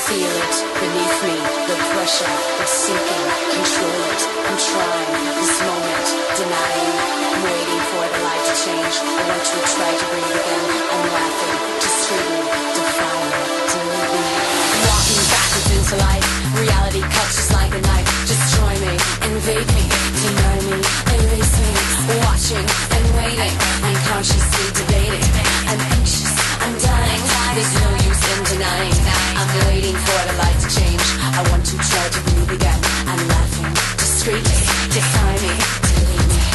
Feel it beneath me, the pressure, it's sinking, control it. I'm trying, this moment, denying. I'm waiting for the light to change. I want to try to breathe again. I'm laughing, to scream, defying, delete me. Walking backwards into life, reality cuts just like a knife. Destroy me, invade me, deny me, erase me. Watching and waiting, unconsciously debating. I'm anxious, I'm dying, there's no use in denying. I'm waiting for the light to change. I want to try to breathe again. I'm laughing, discreetly, defy me, delete me.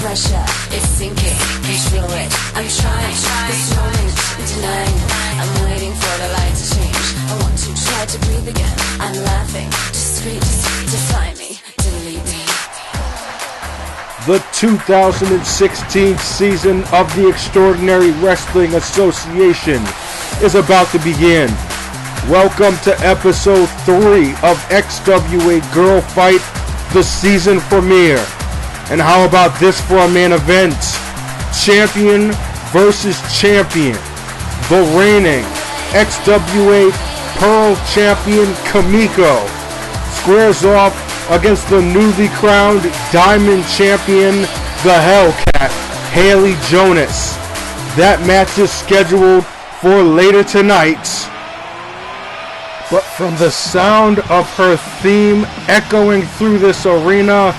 Pressure, it's sinking, control it. I'm trying, this moment, denying. I'm waiting for the light to change. I want to try to breathe again. I'm laughing, discreet, defy me, delete me. The 2016 season of the Extraordinary Wrestling Association is about to begin. Welcome to episode 3 of XWA GIRLFIGHT, the season premiere. And how about this for a main event? Champion versus champion. The reigning XWA Pearl Champion Kamiko squares off against the newly crowned Diamond Champion, the Hellcat, Haley Jonas. That match is scheduled for later tonight. But from the sound of her theme echoing through this arena,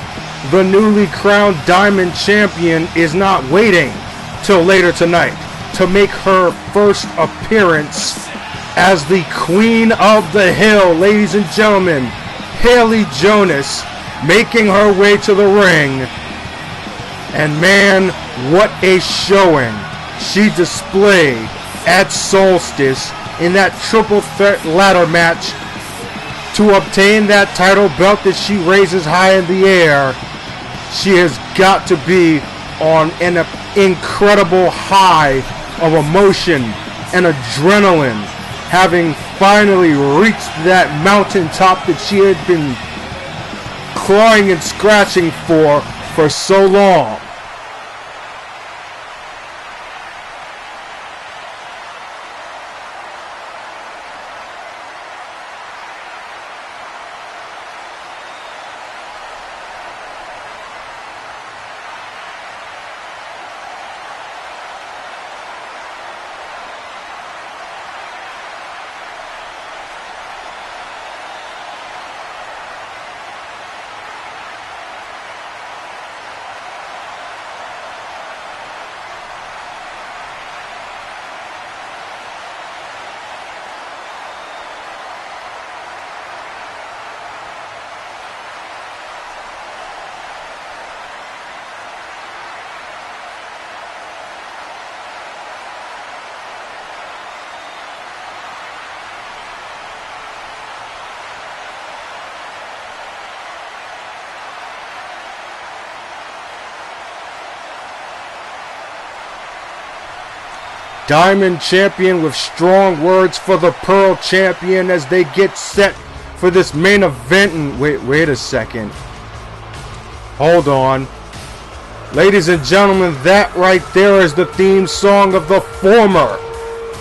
the newly crowned Diamond Champion is not waiting till later tonight to make her first appearance as the Queen of the Hill, ladies and gentlemen, Haley Jonas, making her way to the ring. And man, what a showing she displayed at Solstice in that triple threat ladder match to obtain that title belt that she raises high in the air. She has got to be on an incredible high of emotion and adrenaline, having finally reached that mountaintop that she had been clawing and scratching for so long. Diamond Champion with strong words for the Pearl Champion as they get set for this main event. And wait a second. Hold on. Ladies and gentlemen, that right there is the theme song of the former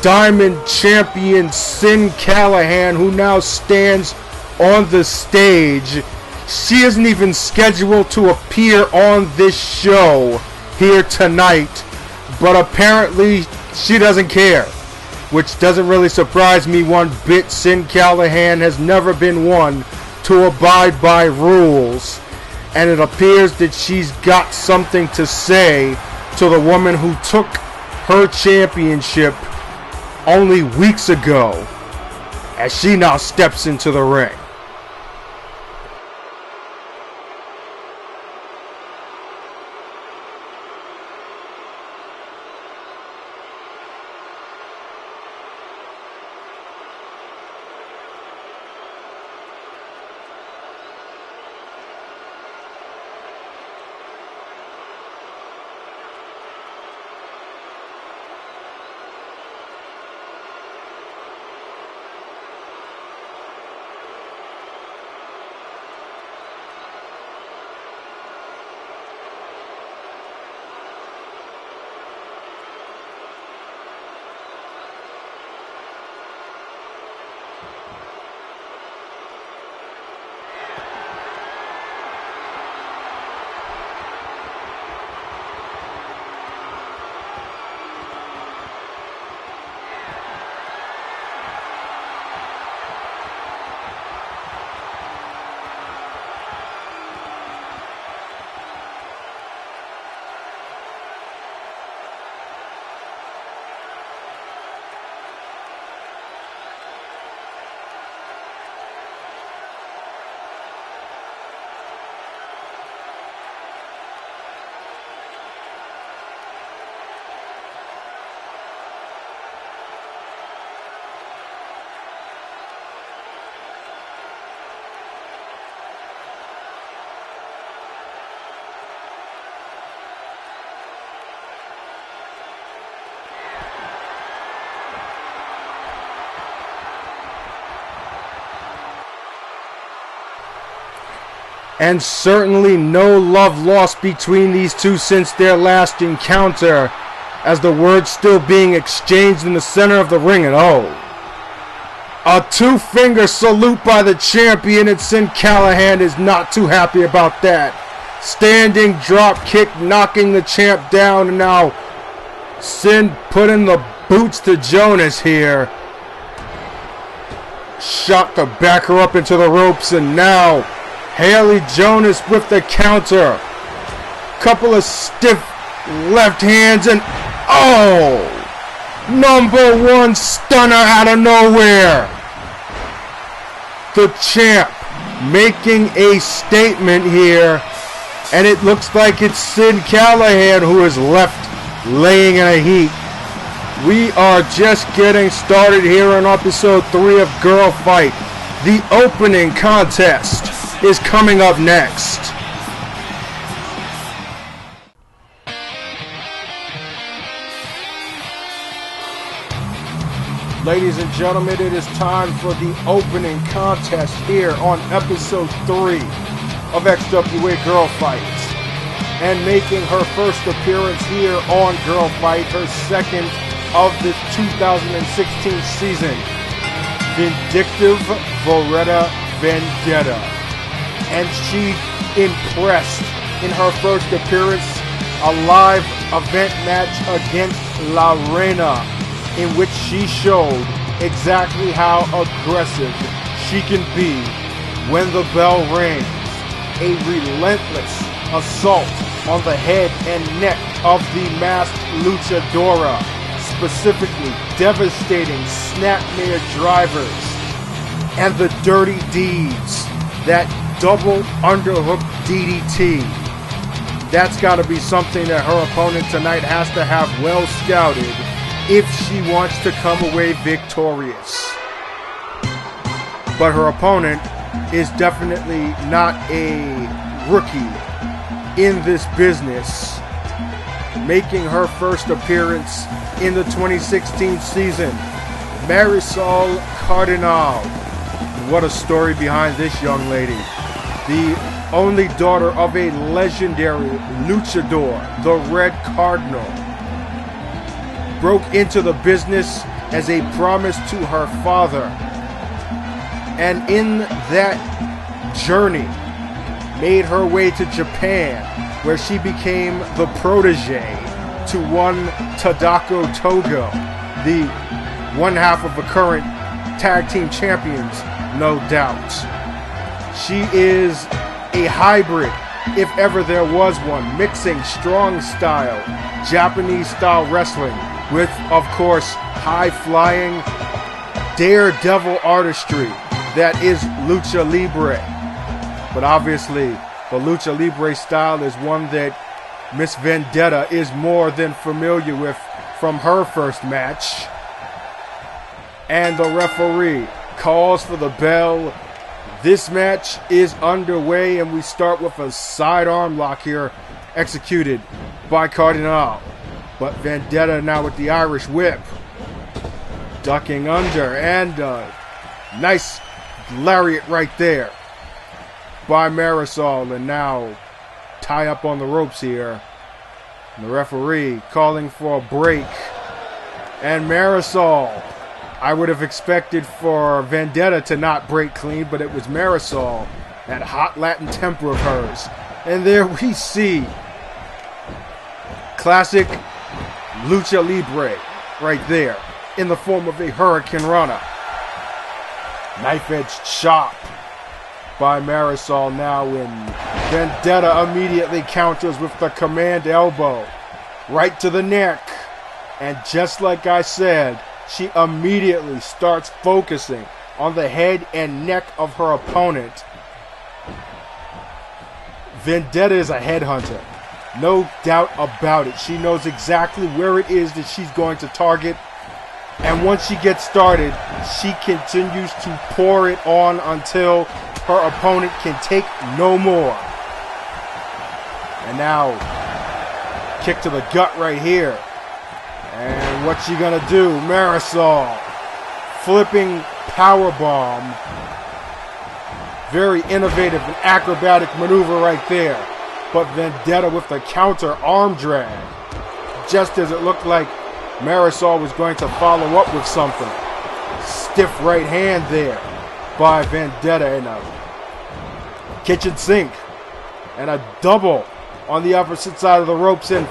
Diamond Champion Sin Callahan, who now stands on the stage. She isn't even scheduled to appear on this show here tonight, but apparently she doesn't care, which doesn't really surprise me one bit. Sin Callahan has never been one to abide by rules, and it appears that she's got something to say to the woman who took her championship only weeks ago, as she now steps into the ring. And certainly no love lost between these two since their last encounter, as the words still being exchanged in the center of the ring. And a two-finger salute by the champion, and Sin Callahan is not too happy about that. Standing drop kick, knocking the champ down, and now Sin putting the boots to Jonas here. Shot to back her up into the ropes, and now Haley Jonas with the counter. Couple of stiff left hands, and #1 stunner out of nowhere. The champ making a statement here, and it looks like it's Sin Callahan who is left laying in a heap. We are just getting started here on episode 3 of Girl Fight. The opening contest is coming up next. Ladies and gentlemen, it is time for the opening contest here on episode 3 of XWA Girlfight. And making her first appearance here on Girl Fight, her second of the 2016 season, Vindictive Loretta Vendetta. And she impressed in her first appearance, a live event match against La Reina, in which she showed exactly how aggressive she can be when the bell rings. A relentless assault on the head and neck of the masked luchadora, specifically devastating snapmare drivers and the dirty deeds, that double underhook DDT. That's got to be something that her opponent tonight has to have well scouted if she wants to come away victorious. But her opponent is definitely not a rookie in this business. Making her first appearance in the 2016 season, Marisol Cardinal. What a story behind this young lady. The only daughter of a legendary luchador, the Red Cardinal. Broke into the business as a promise to her father. And in that journey, made her way to Japan, where she became the protege to one Tadako Togo, the one half of the current tag team champions, no doubt. She is a hybrid, if ever there was one, mixing strong style, Japanese style wrestling with, of course, high-flying, daredevil artistry that is Lucha Libre. But obviously, the Lucha Libre style is one that Miss Vendetta is more than familiar with from her first match. And the referee calls for the bell. This match is underway, and we start with a sidearm lock here, executed by Cardinal. But Vendetta now with the Irish whip. Ducking under, and nice lariat right there by Marisol. And now tie up on the ropes here. And the referee calling for a break. And Marisol, I would have expected for Vendetta to not break clean, but it was Marisol, that hot Latin temper of hers. And there we see classic Lucha Libre right there in the form of a Hurricane Rana. Knife edge chop by Marisol now, and Vendetta immediately counters with the command elbow right to the neck. And just like I said, she immediately starts focusing on the head and neck of her opponent. Vendetta is a headhunter. No doubt about it. She knows exactly where it is that she's going to target. And once she gets started, she continues to pour it on until her opponent can take no more. And now, kick to the gut right here. And what's she gonna do? Marisol, flipping powerbomb Very innovative and acrobatic maneuver right there. But Vendetta with the counter arm drag. Just as it looked like Marisol was going to follow up with something. Stiff right hand there by Vendetta, and a kitchen sink. And a double on the opposite side of the ropes, and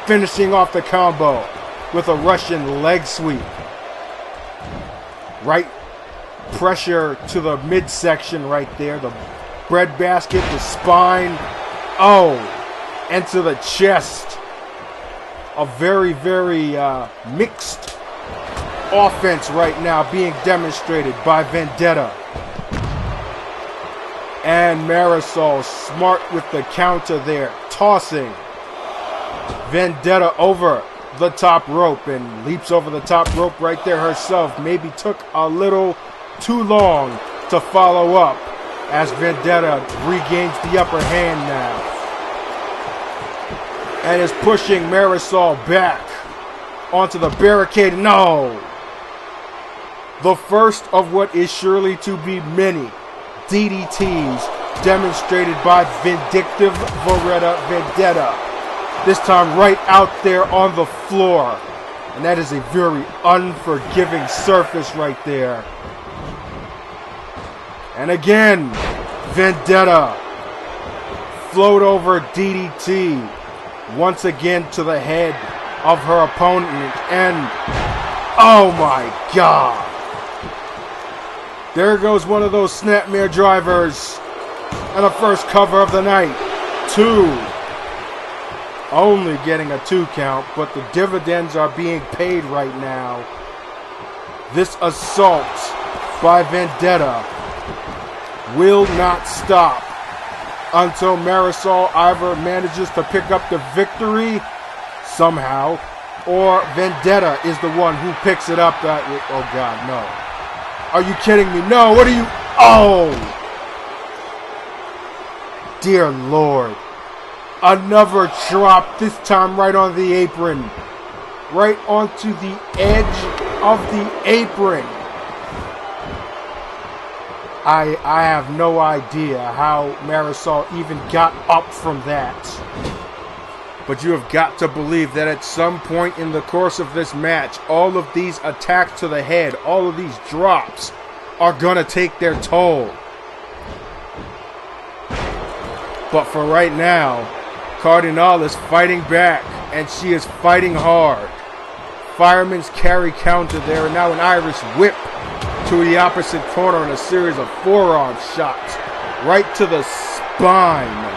finishing off the combo with a Russian leg sweep. Right pressure to the midsection right there. The breadbasket, the spine. Oh, and to the chest. A very, very mixed offense right now being demonstrated by Vendetta. And Marisol smart with the counter there, tossing Vendetta over the top rope, and leaps over the top rope right there herself. Maybe took a little too long to follow up as Vendetta regains the upper hand now. And is pushing Marisol back onto the barricade. No! The first of what is surely to be many DDTs demonstrated by Vindictive Vendetta. This time right out there on the floor. And that is a very unforgiving surface right there. And again, Vendetta. Float over DDT. Once again to the head of her opponent. And oh my God. There goes one of those snapmare drivers. And a first cover of the night. 2. Only getting a 2 count, but the dividends are being paid right now. This assault by Vendetta will not stop until Marisol either manages to pick up the victory somehow, or Vendetta is the one who picks it up. Oh God, no. Are you kidding me? No, what are you? Oh! Dear Lord. Another drop, this time right on the apron. Right onto the edge of the apron. I have no idea how Marisol even got up from that. But you have got to believe that at some point in the course of this match, all of these attacks to the head, all of these drops are going to take their toll. But for right now, Cardinal is fighting back, and she is fighting hard. Fireman's carry counter there, and now an Irish whip to the opposite corner, and a series of forearm shots right to the spine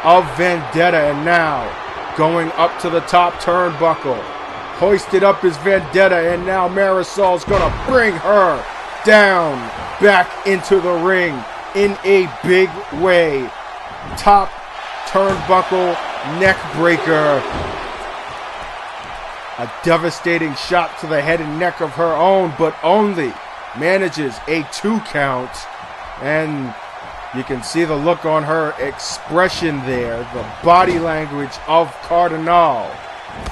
of Vendetta, and now going up to the top turnbuckle. Hoisted up is Vendetta, and now Marisol's going to bring her down back into the ring in a big way. Top turnbuckle neck breaker. A devastating shot to the head and neck of her own, but only manages a 2 count. And you can see the look on her expression there, the body language of Cardinal.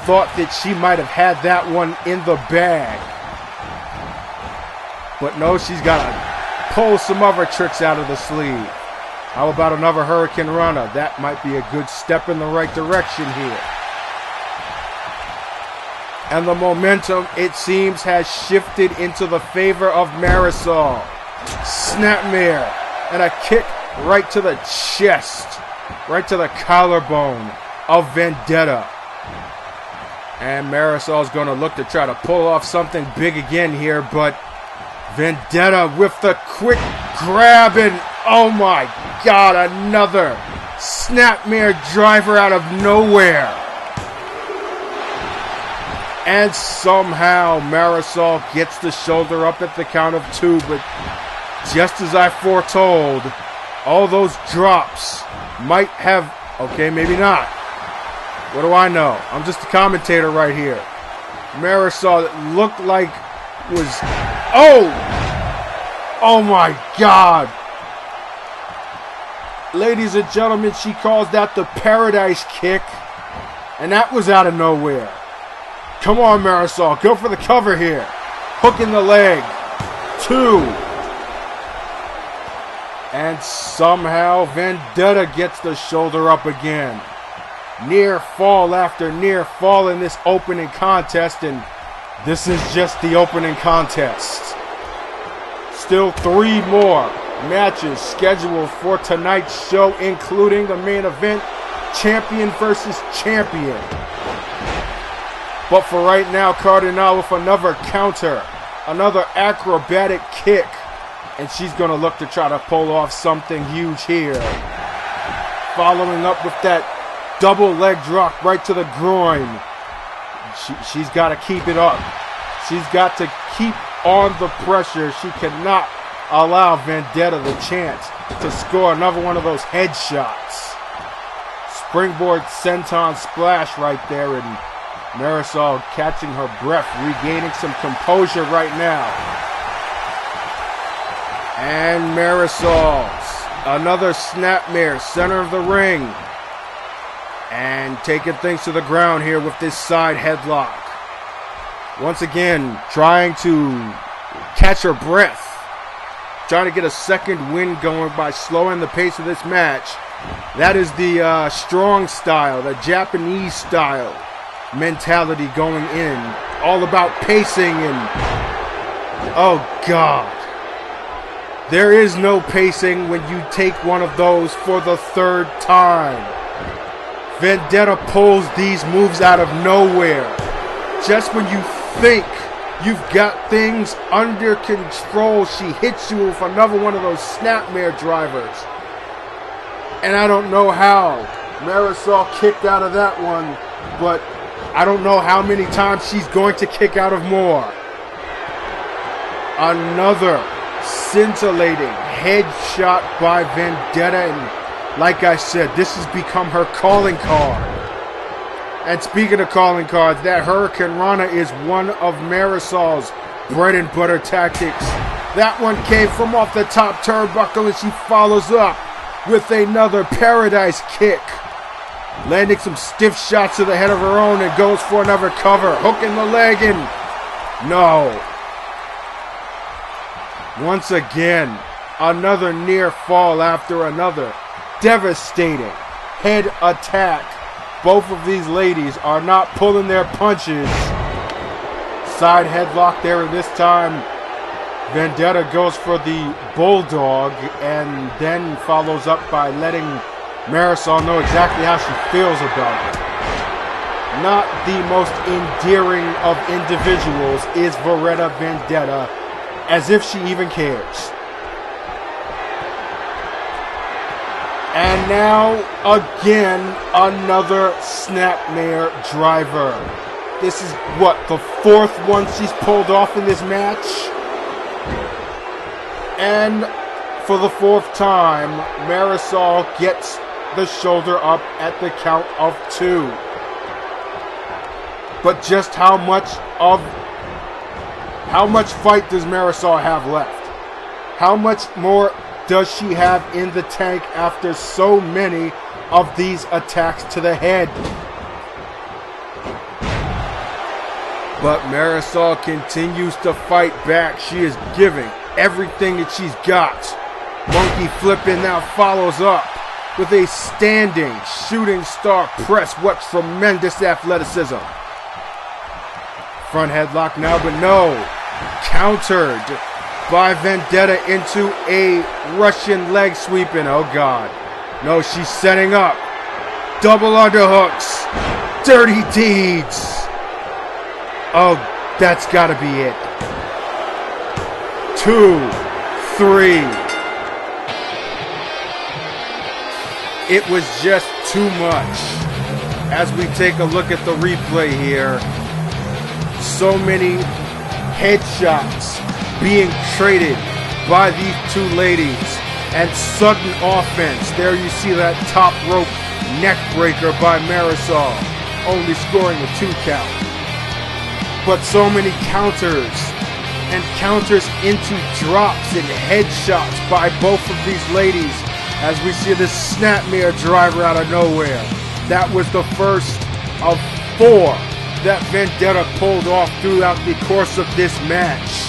Thought that she might have had that one in the bag. But no, she's got to pull some other tricks out of the sleeve. How about another Hurricane Runner? That might be a good step in the right direction here. And the momentum, it seems, has shifted into the favor of Marisol. Snapmare and a kick right to the chest, right to the collarbone of Vendetta. And Marisol's going to look to try to pull off something big again here, but Vendetta with the quick grab, and oh my God, another snapmare driver out of nowhere. And somehow Marisol gets the shoulder up at the count of 2, but just as I foretold, all those drops might have, okay, maybe not. What do I know? I'm just a commentator right here. Marisol, it looked like was, oh my God. Ladies and gentlemen, she calls that the Paradise Kick, and that was out of nowhere. Come on, Marisol, go for the cover here. Hook in the leg. 2. And somehow Vendetta gets the shoulder up again. Near fall after near fall in this opening contest, and this is just the opening contest. Still 3 more matches scheduled for tonight's show, including the main event, champion versus champion. But for right now, Cardinal with another counter, another acrobatic kick, and she's going to look to try to pull off something huge here. Following up with that double leg drop right to the groin. She's got to keep it up. She's got to keep on the pressure. She cannot allow Vendetta the chance to score another one of those headshots. Springboard senton splash right there, and Marisol catching her breath, regaining some composure right now. And Marisol's another snapmare, center of the ring. And taking things to the ground here with this side headlock. Once again, trying to catch her breath. Trying to get a second wind going by slowing the pace of this match. That is the strong style, the Japanese style mentality going in. All about pacing and... oh, God. There is no pacing when you take one of those for the 3rd time. Vendetta pulls these moves out of nowhere. Just when you think you've got things under control, she hits you with another one of those snapmare drivers. And I don't know how Marisol kicked out of that one, but I don't know how many times she's going to kick out of more. Another scintillating headshot by Vendetta, and like I said, this has become her calling card. And speaking of calling cards, that Hurricane Rana is one of Marisol's bread and butter tactics. That one came from off the top turnbuckle, and she follows up with another paradise kick. Landing some stiff shots to the head of her own, and goes for another cover. Hooking the leg in. No. Once again, another near fall after another. Devastating head attack. Both of these ladies are not pulling their punches. Side headlock there, and this time Vendetta goes for the bulldog and then follows up by letting Marisol know exactly how she feels about it. Not the most endearing of individuals is Veretta Vendetta, as if she even cares. And now, again, another snapmare driver. This is, what, the 4th one she's pulled off in this match? And for the 4th time, Marisol gets the shoulder up at the count of 2. But just how much fight does Marisol have left? How much more does she have in the tank after so many of these attacks to the head? But Marisol continues to fight back. She is giving everything that she's got. Monkey flipping now follows up with a standing shooting star press. What tremendous athleticism. Front headlock now, but no. Countered by Vendetta into a Russian leg sweeping. Oh, God. No, she's setting up. Double underhooks. Dirty deeds. Oh, that's got to be it. 2, 3. It was just too much. As we take a look at the replay here, so many headshots being traded by these 2 ladies, and sudden offense. There you see that top rope neck breaker by Marisol, only scoring a 2 count. But so many counters, and counters into drops and headshots by both of these ladies, as we see this snapmare driver out of nowhere. That was the first of 4 that Vendetta pulled off throughout the course of this match.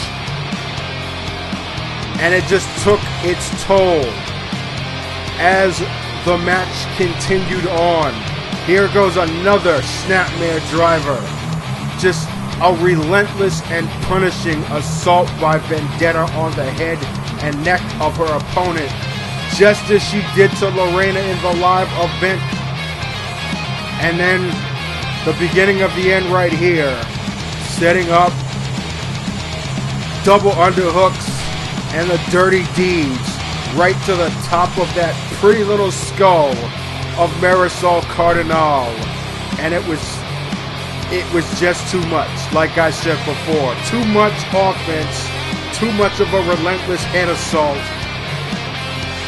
And it just took its toll as the match continued on. Here goes another snapmare driver. Just a relentless and punishing assault by Vendetta on the head and neck of her opponent, just as she did to Lorena in the live event. And then the beginning of the end right here, setting up double underhooks and the dirty deeds right to the top of that pretty little skull of Marisol Cardinal. And it was just too much. Like I said before, too much offense, too much of a relentless head assault.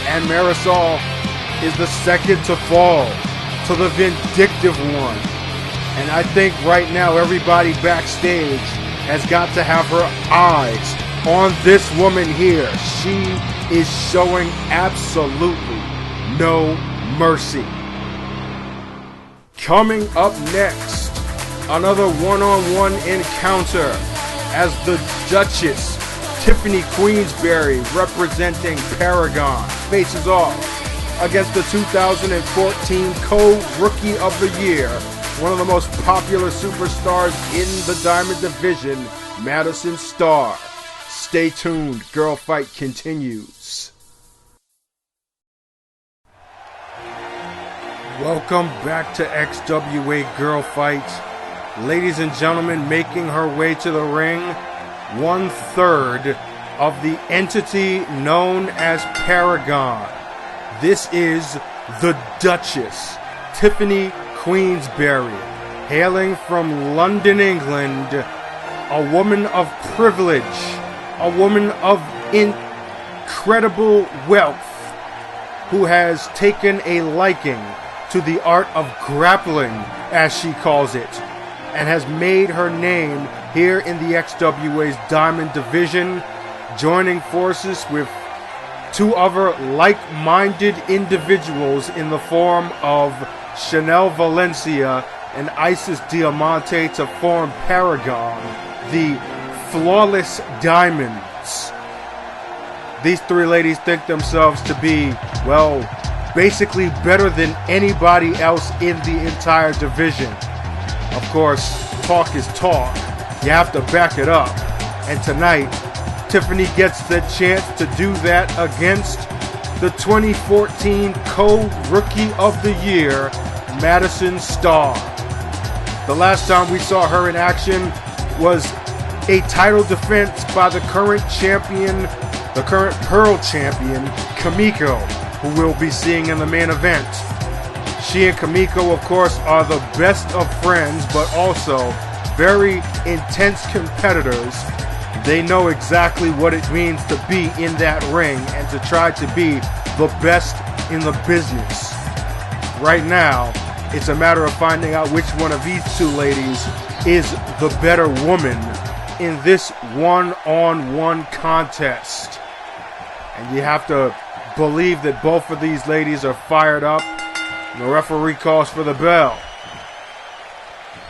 And Marisol is the second to fall to the vindictive one. And I think right now everybody backstage has got to have her eyes on this woman here. She is showing absolutely no mercy. Coming up next, another one-on-one encounter as the Duchess, Tiffany Queensberry, representing Paragon, faces off against the 2014 Co-Rookie of the Year, one of the most popular superstars in the Diamond Division, Madison Starr. Stay tuned, Girl Fight continues. Welcome back to XWA Girl Fight. Ladies and gentlemen, making her way to the ring, 1/3 of the entity known as Paragon. This is the Duchess, Tiffany Queensberry, hailing from London, England, a woman of privilege, a woman of incredible wealth, who has taken a liking to the art of grappling, as she calls it, and has made her name here in the XWA's Diamond Division, joining forces with two other like-minded individuals in the form of Chanel Valencia and Isis Diamante to form Paragon, the Flawless Diamonds. These three ladies think themselves to be, well, basically better than anybody else in the entire division. Of course, talk is talk. You have to back it up. And tonight, Tiffany gets the chance to do that against the 2014 Co-Rookie of the Year, Madison Starr. The last time we saw her in action was a title defense by the current champion, the current Pearl champion, Kamiko, who we'll be seeing in the main event. She and Kamiko, of course, are the best of friends, but also very intense competitors. They know exactly what it means to be in that ring and to try to be the best in the business. Right now, it's a matter of finding out which one of these two ladies is the better woman in this one-on-one contest. And you have to believe that both of these ladies are fired up. The referee calls for the bell.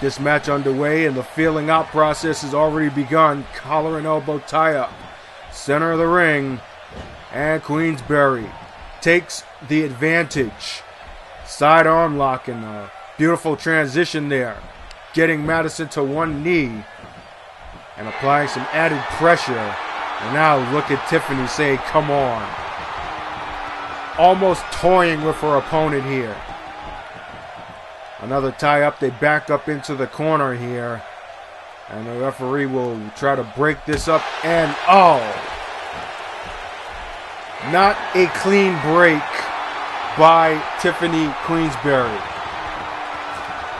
This match underway and the feeling out process has already begun. Collar and elbow tie up. Center of the ring. And Queensberry takes the advantage. Sidearm lock and a beautiful transition there. Getting Madison to one knee. And applying some added pressure. And now look at Tiffany say, come on. Almost toying with her opponent here. Another tie-up. They back up into the corner here. And the referee will try to break this up. And, oh! Not a clean break by Tiffany Queensberry.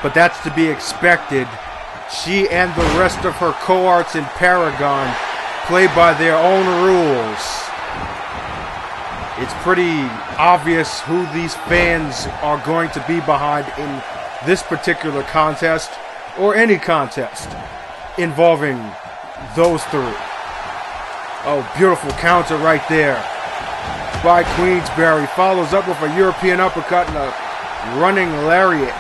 But that's to be expected. She and the rest of her cohorts in Paragon play by their own rules. It's pretty obvious who these fans are going to be behind in this particular contest, or any contest involving those three. Oh, beautiful counter right there by Queensberry. Follows up with a European uppercut and a running lariat.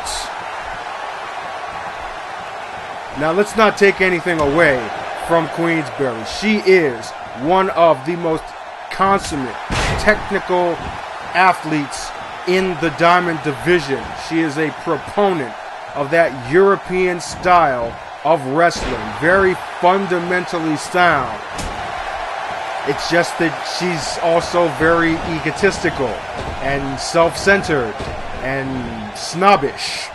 Now let's not take anything away from Queensberry. She is one of the most consummate technical athletes in the Diamond division. She is a proponent of that European style of wrestling. Very fundamentally sound. It's just that she's also very egotistical and self-centered and snobbish.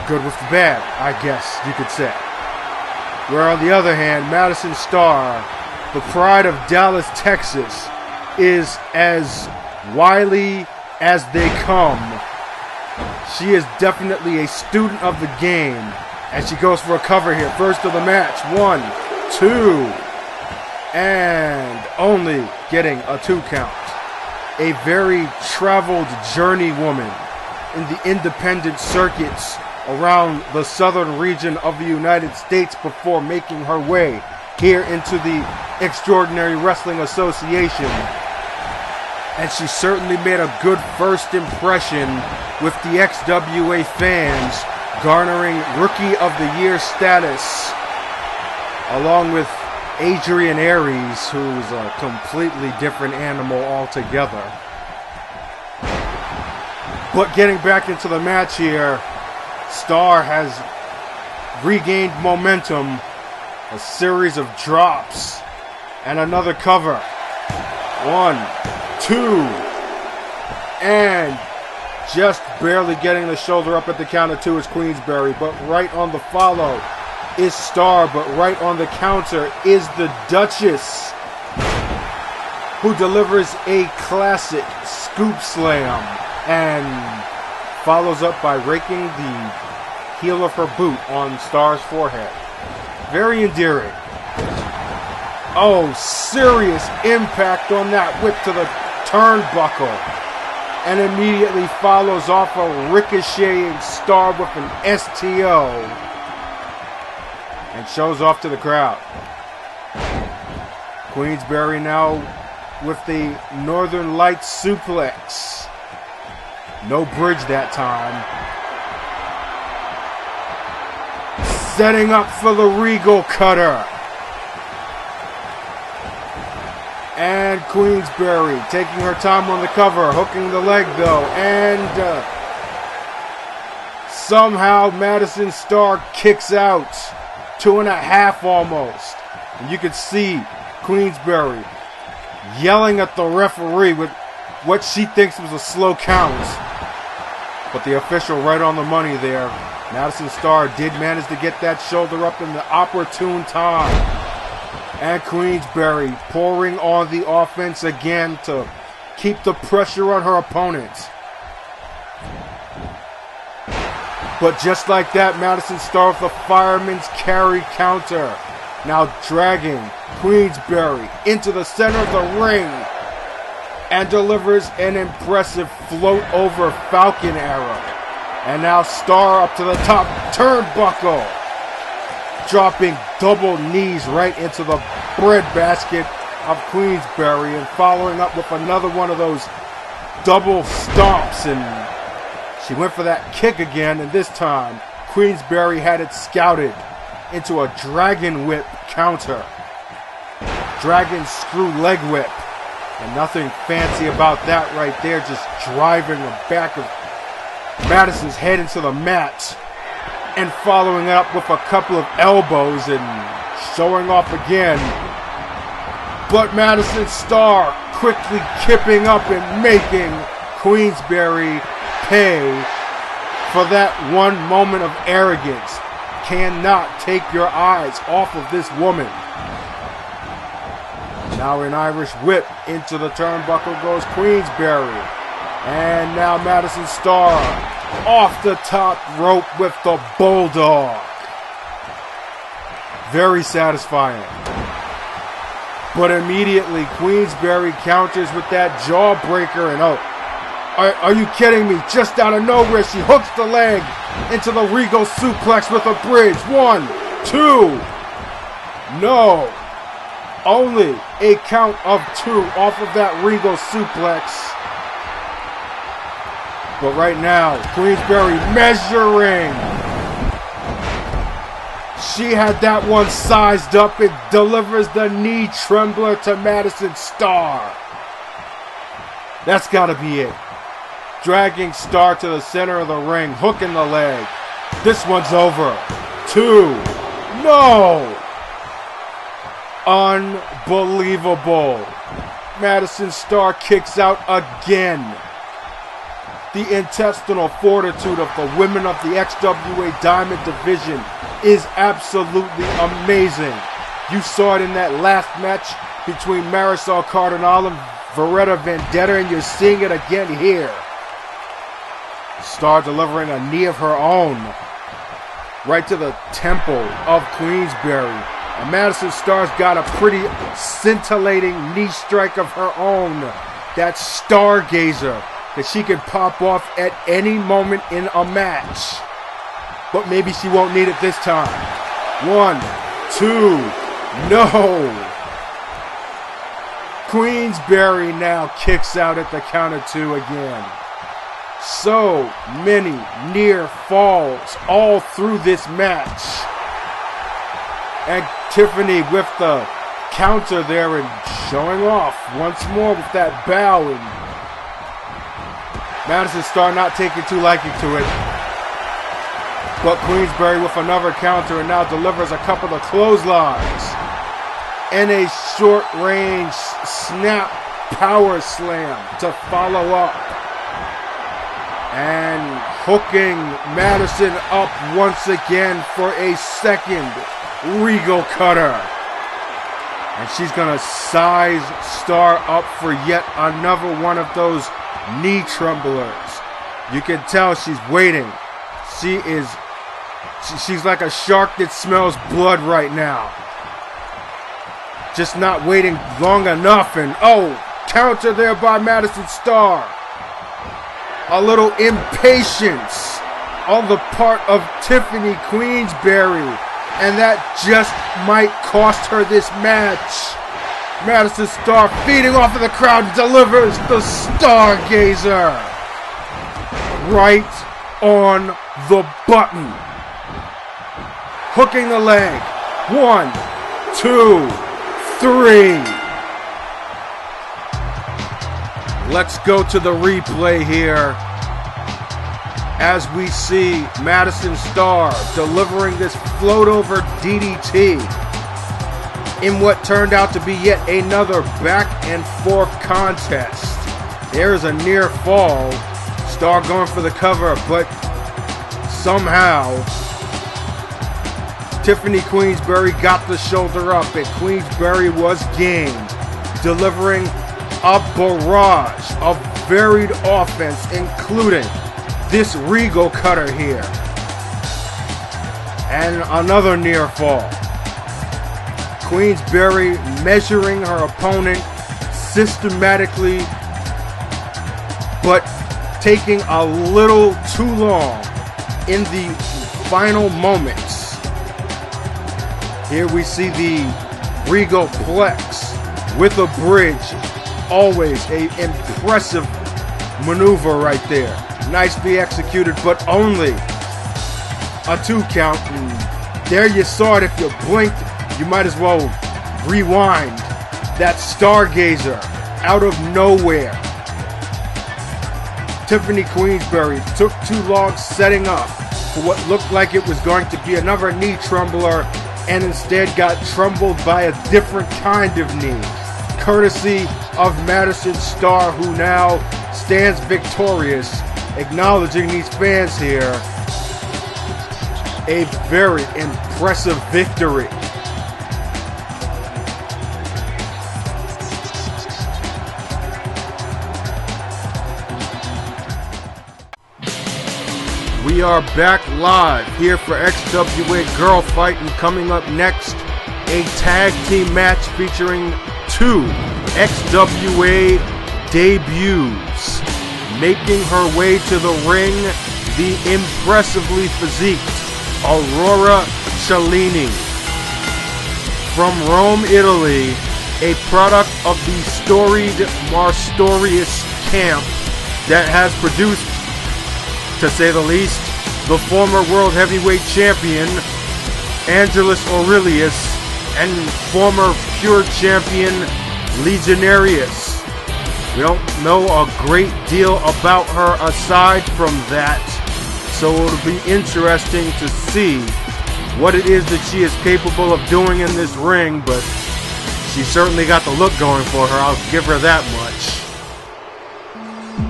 Good with the bad, I guess you could say. Where on the other hand, Madison Starr, the pride of Dallas, Texas, is as wily as they come. She is definitely a student of the game as she goes for a cover here. First of the match, 1, 2, and only getting a 2 count. A very traveled journeywoman in the independent circuits around the southern region of the United States before making her way here into the Extraordinary Wrestling Association. And she certainly made a good first impression with the XWA fans, garnering Rookie of the Year status, along with Adrian Aries, who's a completely different animal altogether. But getting back into the match here, Starr has regained momentum, a series of drops, and another cover. 1, 2, and just barely getting the shoulder up at the count of 2 is Queensberry, but right on the follow is Starr, but right on the counter is the Duchess, who delivers a classic scoop slam and follows up by raking the heel of her boot on Starr's forehead. Very endearing. Oh, serious impact on that whip to the turnbuckle. And immediately follows off a ricocheting Starr with an STO. And shows off to the crowd. Queensberry now with the Northern Lights suplex. No bridge that time. Setting up for the Regal Cutter. And Queensberry taking her time on the cover, hooking the leg though, and somehow Madison Starr kicks out. 2.5 almost. And you can see Queensberry yelling at the referee with what she thinks was a slow count. But the official right on the money there. Madison Starr did manage to get that shoulder up in the opportune time. And Queensberry pouring on the offense again to keep the pressure on her opponent. But just like that, Madison Starr with the fireman's carry counter. Now dragging Queensberry into the center of the ring. And delivers an impressive float over Falcon arrow. And now Starr up to the top turnbuckle. Dropping double knees right into the breadbasket of Queensberry. And following up with another one of those double stomps. And she went for that kick again. And this time, Queensberry had it scouted into a dragon whip counter. Dragon screw leg whip. And nothing fancy about that right there. Just driving the back of Madison's head into the mat. And following it up with a couple of elbows and showing off again. But Madison Starr quickly kipping up and making Queensberry pay for that one moment of arrogance. Cannot take your eyes off of this woman. Now an Irish whip into the turnbuckle goes Queensberry. And now Madison Starr off the top rope with the Bulldog. Very satisfying. But immediately Queensberry counters with that jawbreaker. And are you kidding me? Just out of nowhere she hooks the leg into the Regal suplex with a bridge. 1, 2. No. Only a count of 2 off of that Regal suplex. But right now, Queensberry measuring. She had that one sized up. It delivers the knee trembler to Madison Starr. That's got to be it. dragging Star to the center of the ring, hooking the leg. This one's over. 2. No! Unbelievable. Madison Star kicks out again. The intestinal fortitude of the women of the XWA Diamond Division is absolutely amazing. You saw it in that last match between Marisol Cardinal and Vendetta, and you're seeing it again here. Star delivering a knee of her own right to the temple of Queensberry. And Madison Star's got a pretty scintillating knee strike of her own. That Stargazer that she can pop off at any moment in a match. But maybe she won't need it this time. 1, 2, no! Queensberry now kicks out at the count of 2 again. So many near falls all through this match. And Tiffany with the counter there and showing off once more with that bow. And Madison Star not taking too liking to it. But Queensberry with another counter and now delivers a couple of clotheslines. And a short range snap power slam to follow up. And hooking Madison up once again for a second regal cutter. And she's going to size Star up for yet another one of those knee tremblers. You can tell she's waiting. She's like a shark that smells blood right now. Just not waiting long enough. And counter there by Madison Star. A little impatience on the part of Tiffany Queensberry. And that just might cost her this match. Madison Star feeding off of the crowd delivers the Stargazer. Right on the button. Hooking the leg. 1, 2, 3. Let's go to the replay here as we see Madison Star delivering this float over DDT in what turned out to be yet another back and forth contest. There's a near fall. Star going for the cover, but somehow Tiffany Queensberry got the shoulder up, and Queensberry was game, delivering a barrage of varied offense, including this regal cutter here. And another near fall. Queensberry measuring her opponent systematically, but taking a little too long in the final moments. Here we see the regal plex with a bridge. Always an impressive maneuver right there. Nicely executed, but only a 2 count. And there you saw it. If you blinked, you might as well rewind. That Stargazer out of nowhere. Tiffany Queensberry took too long setting up for what looked like it was going to be another knee trembler, and instead got trembled by a different kind of knee. Courtesy of Madison Star, who now stands victorious, acknowledging these fans here. A very impressive victory. We are back live here for XWA Girlfight, and coming up next, a tag team match featuring 2 XWA debuts. Making her way to the ring, the impressively physiqued Aurora Cellini. From Rome, Italy, a product of the storied Marstorius camp that has produced, to say the least, the former World Heavyweight Champion Angelus Aurelius and former Pure Champion Legionarius. We don't know a great deal about her aside from that, so it'll be interesting to see what it is that she is capable of doing in this ring, but she certainly got the look going for her, I'll give her that much.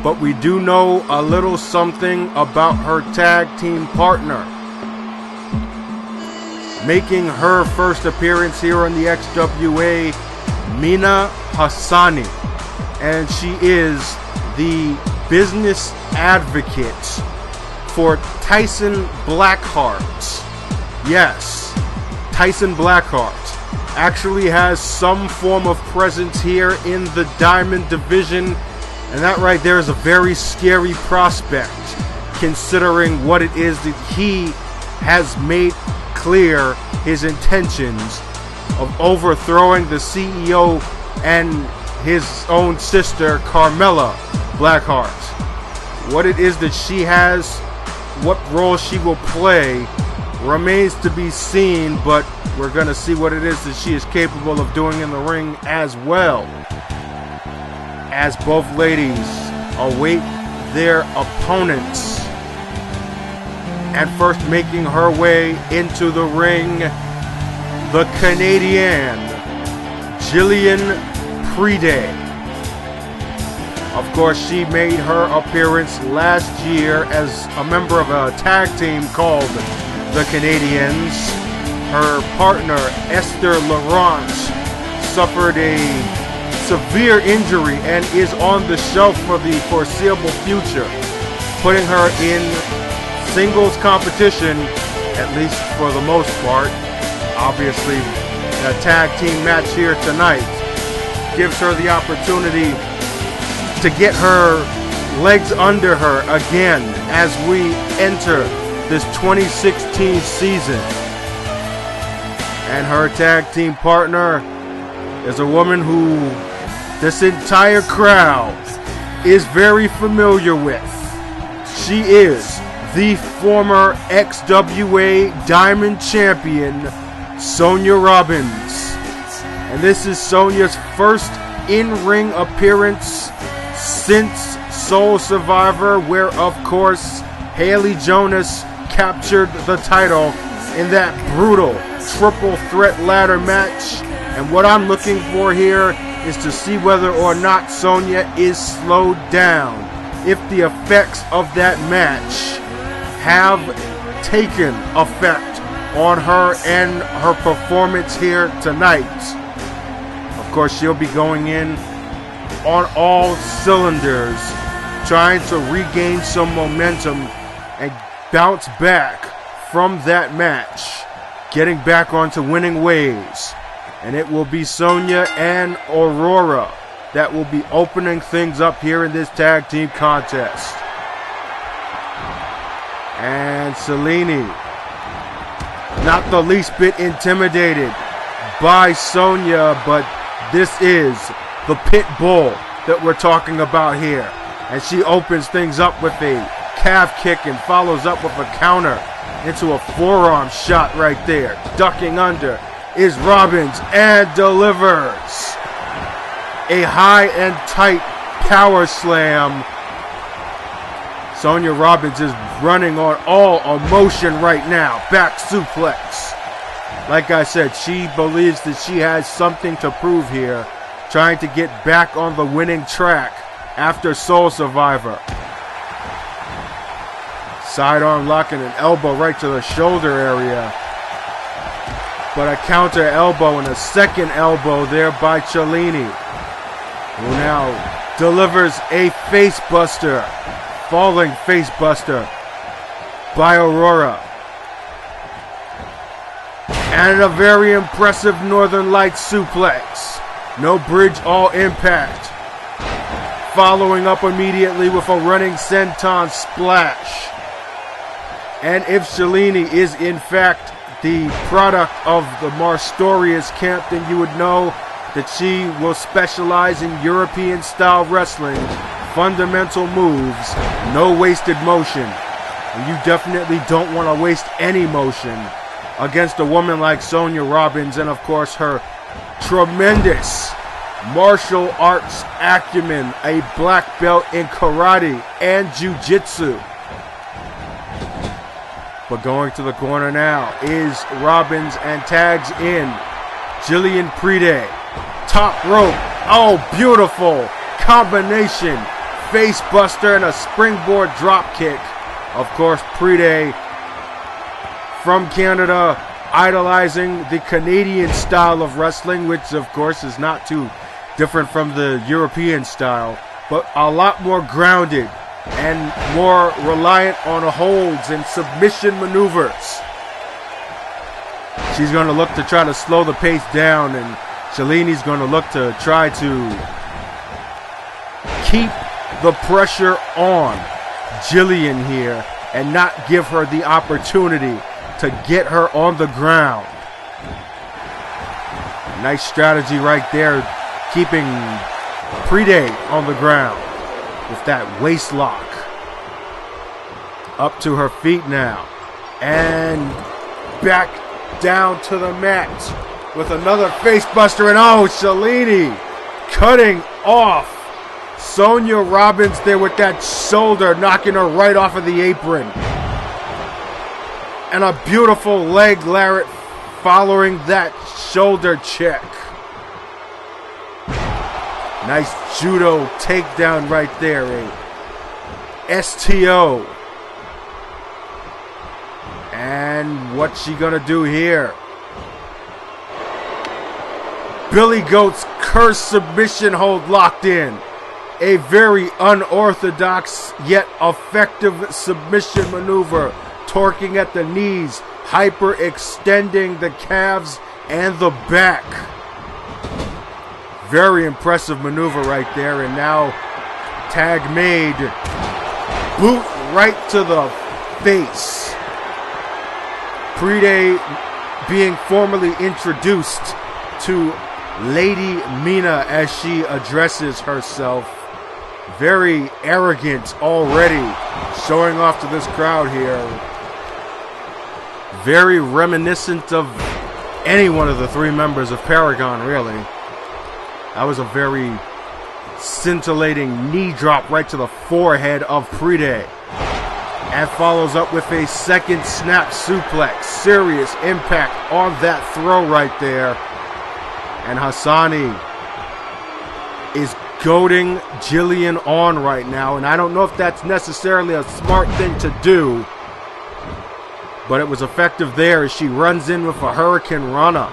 But we do know a little something about her tag team partner. Making her first appearance here on the XWA, Mina Hassani. And she is the business advocate for Tyson Blackheart. Yes, Tyson Blackheart actually has some form of presence here in the Diamond division, and that right there is a very scary prospect, considering what it is that he has made clear his intentions of overthrowing the CEO and his own sister, Carmella Blackheart. What it is that she has, what role she will play, remains to be seen, but we're going to see what it is that she is capable of doing in the ring as well, as both ladies await their opponents. And first making her way into the ring, the Canadian Jillian Pride. Of course, she made her appearance last year as a member of a tag team called the Canadians. Her partner, Esther Laurent, suffered a severe injury and is on the shelf for the foreseeable future, putting her in singles competition, at least for the most part. Obviously, a tag team match here tonight gives her the opportunity to get her legs under her again as we enter this 2016 season. And her tag team partner is a woman who this entire crowd is very familiar with. She is the former XWA Diamond Champion, Sonia Robbins. And this is Sonia's first in-ring appearance since Soul Survivor, where of course Haley Jonas captured the title in that brutal triple threat ladder match. And what I'm looking for here is to see whether or not Sonia is slowed down, if the effects of that match have taken effect on her and her performance here tonight. Of course, she'll be going in on all cylinders, trying to regain some momentum and bounce back from that match, getting back onto winning ways. And it will be Sonia and Aurora that will be opening things up here in this tag team contest. And Selene, not the least bit intimidated by Sonia, but this is the pit bull that we're talking about here. And she opens things up with a calf kick and follows up with a counter into a forearm shot right there. Ducking under is Robbins and delivers a high and tight power slam. Sonia Robbins is running on all emotion right now. Back suplex. Like I said, she believes that she has something to prove here, trying to get back on the winning track after Soul Survivor. Sidearm lock and an elbow right to the shoulder area. But a counter elbow and a second elbow there by Cellini, who now delivers a face buster. Falling face buster by Aurora. And a very impressive Northern Lights suplex. No bridge, all impact. Following up immediately with a running senton splash. And if Cellini is in fact the product of the Marstorius camp, then you would know that she will specialize in European style wrestling, fundamental moves, no wasted motion. And you definitely don't want to waste any motion against a woman like Sonia Robbins, and of course her tremendous martial arts acumen, a black belt in karate and jiu-jitsu. But going to the corner now is Robbins and tags in Jillian Pride. Top rope. Oh, beautiful combination. Face buster and a springboard drop kick. Of course, Pride from Canada, idolizing the Canadian style of wrestling, which of course is not too different from the European style, but a lot more grounded and more reliant on holds and submission maneuvers. She's going to look to try to slow the pace down, and Shalini's going to look to try to keep the pressure on Jillian here and not give her the opportunity to get her on the ground. Nice strategy right there, keeping Pride on the ground with that waist lock. Up to her feet now. And back down to the mat with another face buster. And oh, Shalini cutting off Sonia Robbins there with that shoulder, knocking her right off of the apron. And a beautiful leg lariat following that shoulder check. Nice judo takedown right there. A STO. And what's she gonna do here? Billy Goat's curse submission hold locked in. A very unorthodox yet effective submission maneuver. Torquing at the knees, hyper-extending the calves and the back. Very impressive maneuver right there. And now tag made. Boot right to the face. Pride being formally introduced to Lady Mina as she addresses herself. Very arrogant already, showing off to this crowd here. Very reminiscent of any one of the three members of Paragon, really. That was a very scintillating knee drop right to the forehead of Pride. And follows up with a second snap suplex. Serious impact on that throw right there. And Hassani is goading Jillian on right now. And I don't know if that's necessarily a smart thing to do. But it was effective there as she runs in with a Hurricane Rana.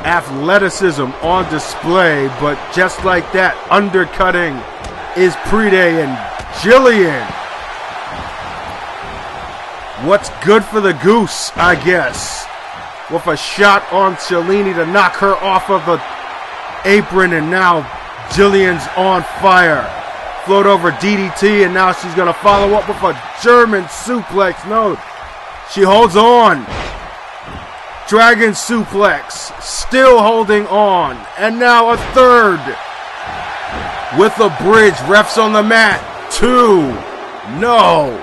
Athleticism on display, but just like that, undercutting is Pride and Jillian. What's good for the goose, I guess. With a shot on Shalini to knock her off of the apron, and now Jillian's on fire. Float over DDT, and now she's going to follow up with a German suplex. No, she holds on. Dragon suplex, still holding on. And now a third. With a bridge, refs on the mat. 2. No.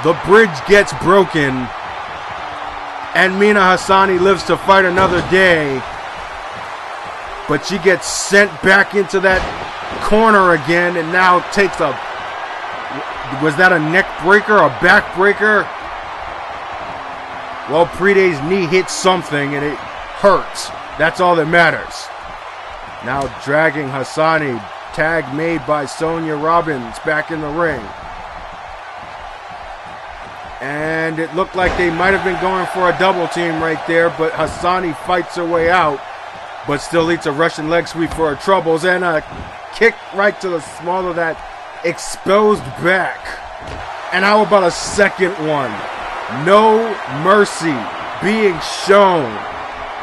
The bridge gets broken. And Mina Hassani lives to fight another day. But she gets sent back into that corner again, and now takes a... Was that a neck breaker, a back breaker? Well, Pride's knee hit something, and it hurts. That's all that matters. Now dragging Hassani. Tag made by Sonia Robbins back in the ring. And it looked like they might have been going for a double team right there, but Hassani fights her way out. But still eats a Russian leg sweep for her troubles. And a kick right to the small of that exposed back. And how about a second one? No mercy being shown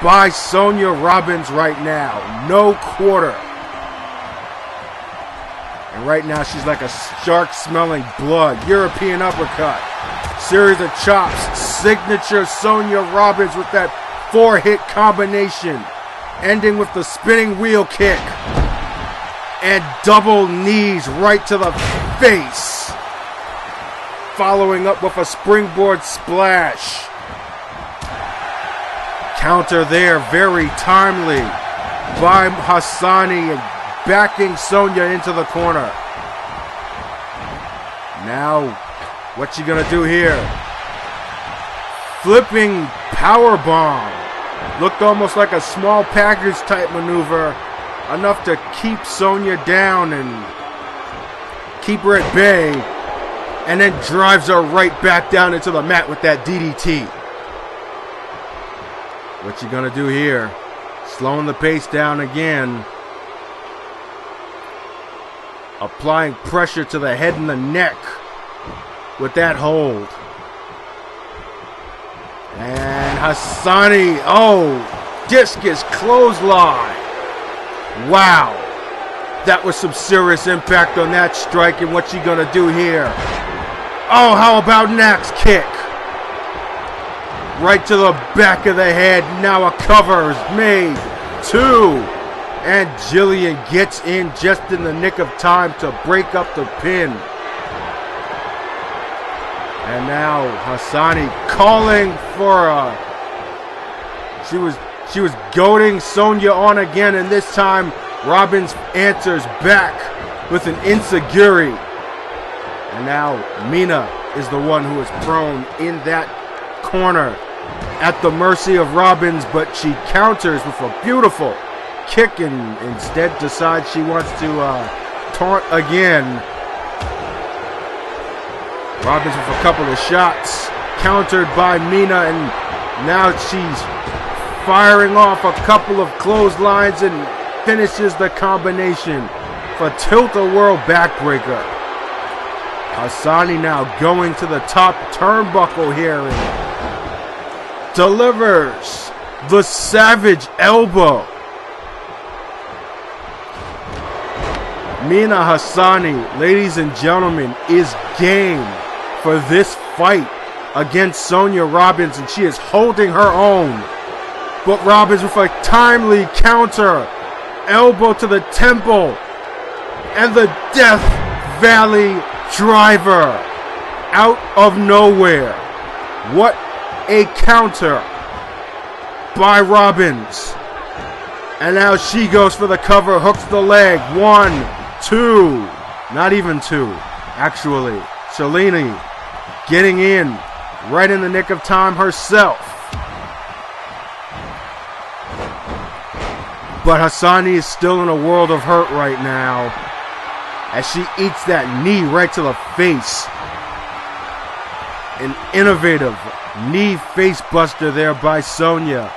by Sonia Robbins right now. No quarter. And right now she's like a shark smelling blood. European uppercut. Series of chops. Signature Sonia Robbins with that 4-hit combination. Ending with the spinning wheel kick. And double knees right to the face. Following up with a springboard splash. Counter there, very timely by Hassani, and backing Sonya into the corner. Now, what's she gonna do here? Flipping power bomb. Looked almost like a small package type maneuver, enough to keep Sonya down and keep her at bay, and then drives her right back down into the mat with that DDT. What's she gonna do here? Slowing the pace down again. Applying pressure to the head and the neck with that hold. And Hassani, discus clothesline. Wow. That was some serious impact on that strike, and what's she gonna do here? Oh, how about an axe kick? Right to the back of the head. Now a cover is made. 2. And Jillian gets in just in the nick of time to break up the pin. And now Hassani calling for a... She was goading Sonya on again, and this time Robbins answers back with an enziguri. And now Mina is the one who is prone in that corner at the mercy of Robbins, but she counters with a beautiful kick and instead decides she wants to taunt again. Robbins with a couple of shots, countered by Mina, and now she's firing off a couple of clotheslines and finishes the combination for tilt-a-whirl backbreaker. Hassani now going to the top turnbuckle here and delivers the Savage Elbow. Mina Hassani, ladies and gentlemen, is game for this fight against Sonya Robbins, and she is holding her own. But Robbins with a timely counter, elbow to the temple, and the Death Valley Driver out of nowhere. What a counter by Robbins. And now she goes for the cover, hooks the leg. 1, 2, not even 2, actually. Shalini getting in right in the nick of time herself. But Hassani is still in a world of hurt right now as she eats that knee right to the face. An innovative knee face buster there by Sonya.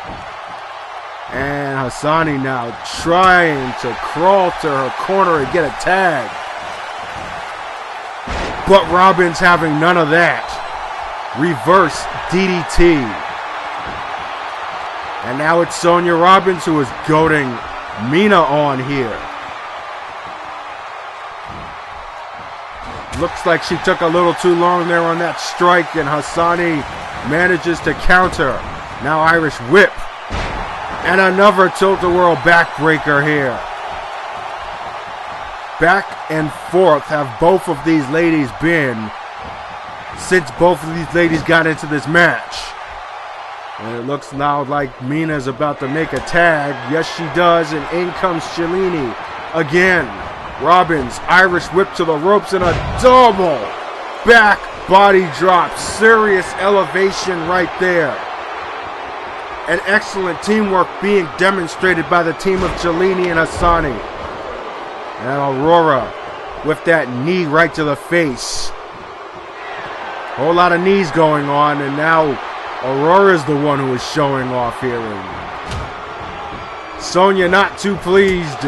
And Hassani now trying to crawl to her corner and get a tag. But Robbins having none of that. Reverse DDT. And now it's Sonya Robbins who is goading Mina on here. Looks like she took a little too long there on that strike, and Hassani manages to counter. Now Irish whip. And another tilt-a-whirl backbreaker here. Back and forth have both of these ladies been since both of these ladies got into this match. And it looks now like Mina's about to make a tag. Yes, she does. And in comes Shalini again. Robbins, Irish whip to the ropes and a double back body drop. Serious elevation right there. And excellent teamwork being demonstrated by the team of Shalini and Hassani. And Aurora with that knee right to the face. Whole lot of knees going on, and now Aurora's the one who is showing off here. And Sonya not too pleased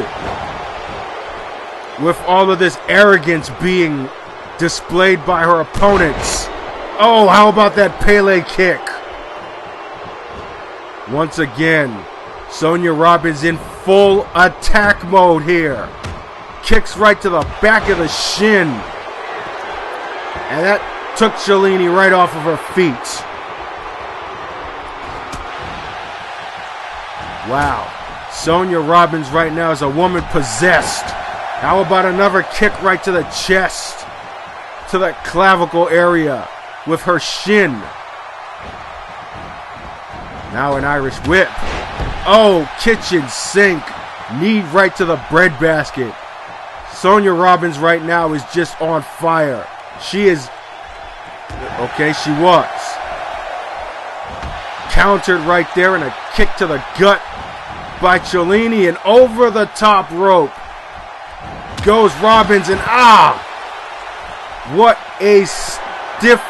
with all of this arrogance being displayed by her opponents. Oh, how about that Pele kick? Once again, Sonya Robbins in full attack mode here. Kicks right to the back of the shin. And that took Shalini right off of her feet. Wow. Sonya Robbins right now is a woman possessed. How about another kick right to the chest? To the clavicle area with her shin. Now an Irish whip. Oh, kitchen sink. Knee right to the breadbasket. Sonya Robbins right now is just on fire. She is... Okay, she was. Countered right there and a kick to the gut by Cellini, and over the top rope goes Robbins, and what a stiff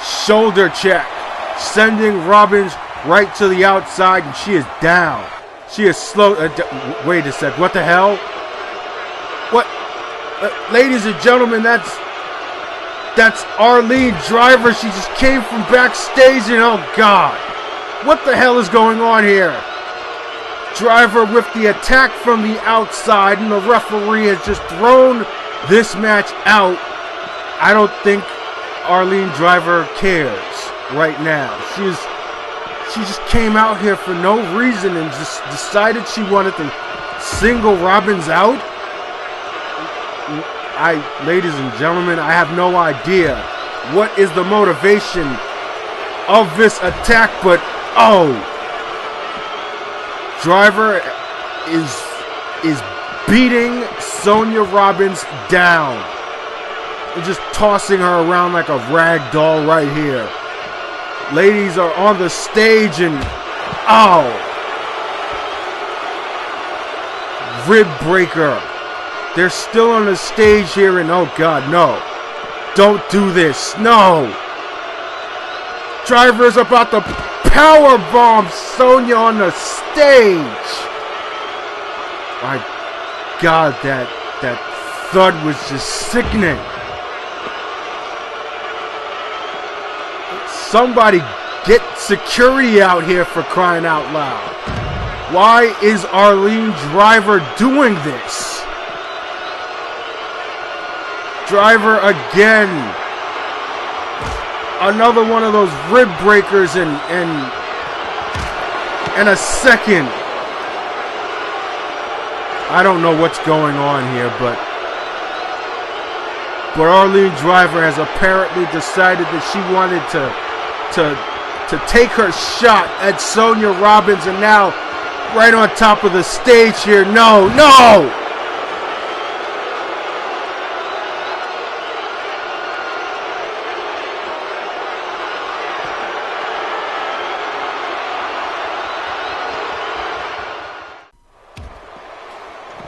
shoulder check, sending Robbins right to the outside, and she is down. She is slow. Wait a sec. What the hell? What? Ladies and gentlemen, that's Arlene Driver. She just came from backstage, and oh God, what the hell is going on here? Driver with the attack from the outside, and the referee has just thrown this match out. I don't think Arlene Driver cares right now. She just came out here for no reason and just decided she wanted to single Robbins out. Ladies and gentlemen, I have no idea what is the motivation of this attack, but Driver is beating Sonya Robbins down and just tossing her around like a rag doll right here. Ladies are on the stage, and rib breaker. They're still on the stage here, and oh God, no. Don't do this. No. Driver is about to power bomb Sonya on the stage. My God, that thud was just sickening. Somebody get security out here, for crying out loud. Why is Arlene Driver doing this? Driver again. Another one of those rib breakers and a second. I don't know what's going on here, but Arlene Driver has apparently decided that she wanted to take her shot at Sonya Robbins, and now right on top of the stage here. No.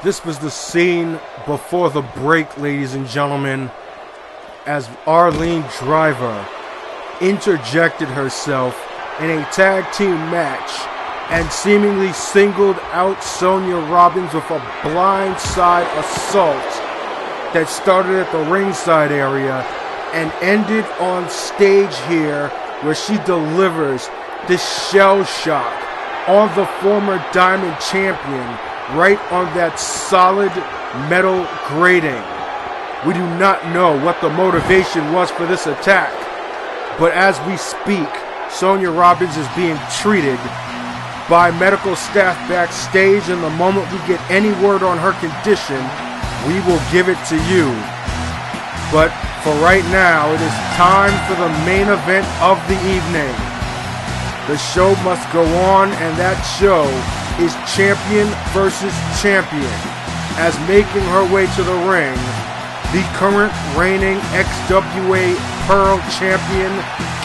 This was the scene before the break, ladies and gentlemen, as Arlene Driver interjected herself in a tag team match and seemingly singled out Sonya Robbins with a blindside assault that started at the ringside area and ended on stage here, where she delivers this shell shock on the former Diamond Champion right on that solid metal grating. We do not know what the motivation was for this attack, but as we speak, Sonya Robbins is being treated by medical staff backstage, and the moment we get any word on her condition, we will give it to you. But for right now, it is time for the main event of the evening. The show must go on, and that show is champion versus champion, as making her way to the ring, the current reigning XWA Pearl Champion,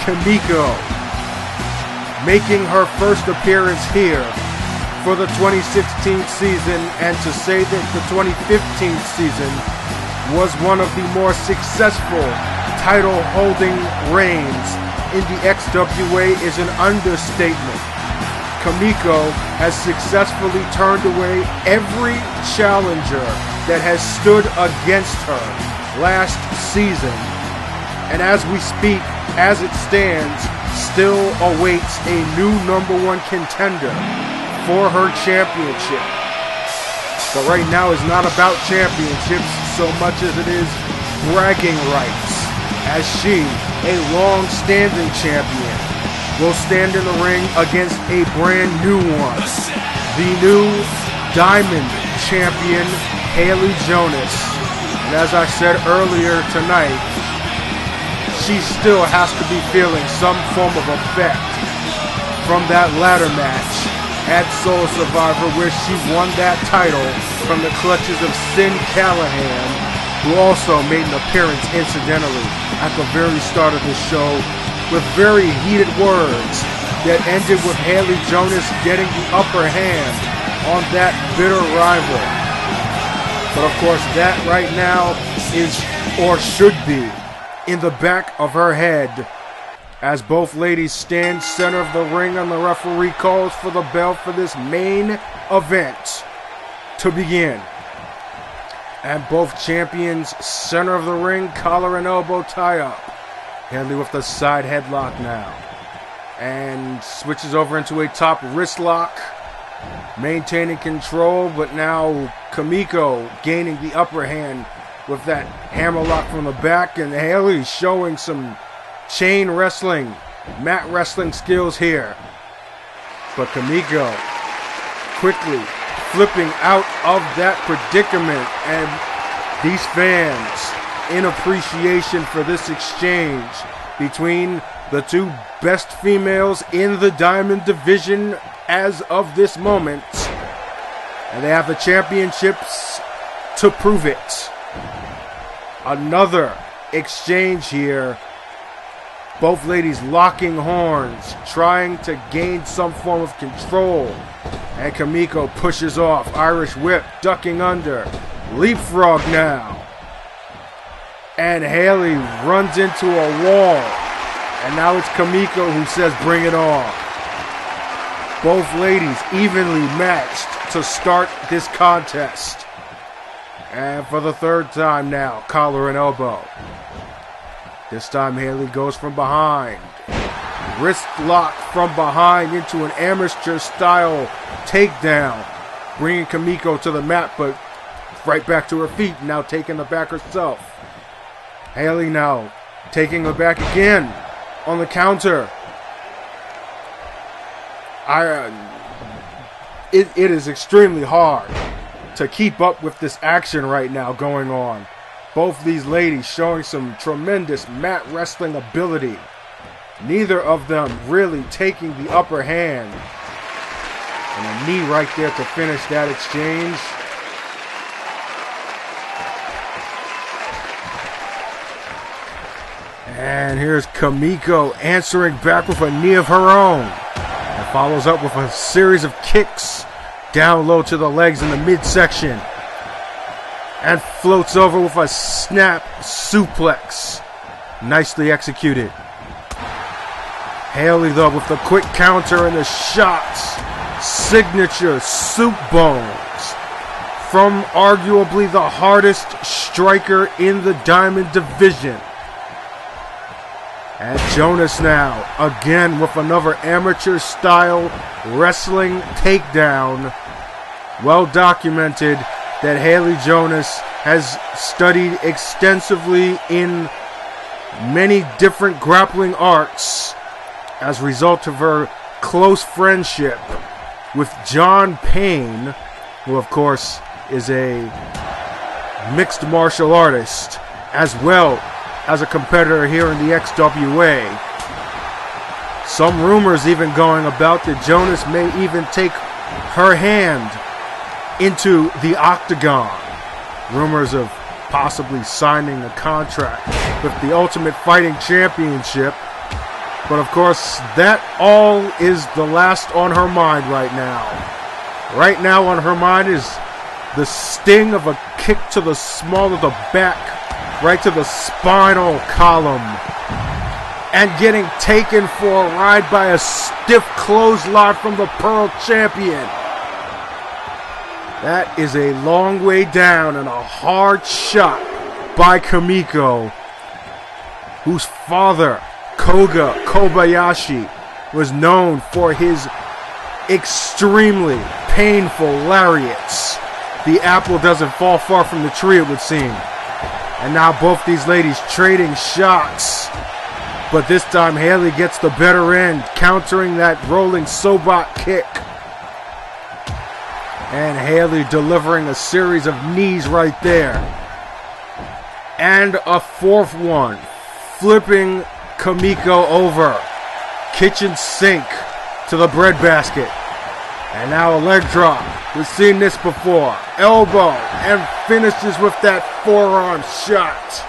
Kimiko, making her first appearance here for the 2016 season, and to say that the 2015 season was one of the more successful title-holding reigns in the XWA is an understatement. Kimiko has successfully turned away every challenger that has stood against her last season, and as we speak, as it stands, still awaits a new #1 contender for her championship. But right now is not about championships so much as it is bragging rights, as she, a long-standing champion, will stand in the ring against a brand new one, the new Diamond Champion, Haley Jonas. And as I said earlier tonight, she still has to be feeling some form of effect from that ladder match at Soul Survivor, where she won that title from the clutches of Sin Callahan, who also made an appearance incidentally at the very start of the show with very heated words that ended with Haley Jonas getting the upper hand on that bitter rival. But of course that right now is, or should be, in the back of her head as both ladies stand center of the ring and the referee calls for the bell for this main event to begin. And both champions center of the ring, collar and elbow tie up. Haley with the side headlock now. And switches over into a top wrist lock. Maintaining control, but now Kamiko gaining the upper hand with that hammerlock from the back. And Haley showing some chain wrestling, mat wrestling skills here. But Kamiko quickly flipping out of that predicament, and these fans, in appreciation for this exchange between the two best females in the Diamond Division as of this moment, and they have the championships to prove it. Another exchange here. Both ladies locking horns, trying to gain some form of control. And Kamiko pushes off. Irish whip, ducking under. Leapfrog now. And Haley runs into a wall. And now it's Kamiko who says, bring it on. Both ladies evenly matched to start this contest. And for the third time now, collar and elbow. This time Haley goes from behind. Wrist lock from behind into an amateur style takedown. Bringing Kamiko to the mat, but right back to her feet. Now taking the back herself. Haley now taking the back again on the counter. It is extremely hard to keep up with this action right now going on. Both these ladies showing some tremendous mat wrestling ability. Neither of them really taking the upper hand. And a knee right there to finish that exchange. And here's Kamiko answering back with a knee of her own. And follows up with a series of kicks down low to the legs in the midsection. And floats over with a snap suplex. Nicely executed. Haley, though, with the quick counter and the shots. Signature soup bones. From arguably the hardest striker in the Diamond Division. And Jonas now, again with another amateur style wrestling takedown. Well documented that Haley Jonas has studied extensively in many different grappling arts as a result of her close friendship with John Payne, who of course is a mixed martial artist as well as a competitor here in the XWA. Some rumors even going about that Jonas may even take her hand into the octagon. Rumors of possibly signing a contract with the Ultimate Fighting Championship. But of course, that all is the last on her mind right now. Right now on her mind is the sting of a kick to the small of the back, right to the spinal column, and getting taken for a ride by a stiff clothesline from the Pearl Champion. That is a long way down and a hard shot by Kamiko, whose father, Koga Kobayashi, was known for his extremely painful lariats. The apple doesn't fall far from the tree, it would seem. And now both these ladies trading shots. But this time Haley gets the better end, countering that rolling Sobot kick. And Haley delivering a series of knees right there. And a fourth one, flipping Kamiko over. Kitchen sink to the breadbasket. And now a leg drop. We've seen this before. Elbow and finishes with that forearm shot.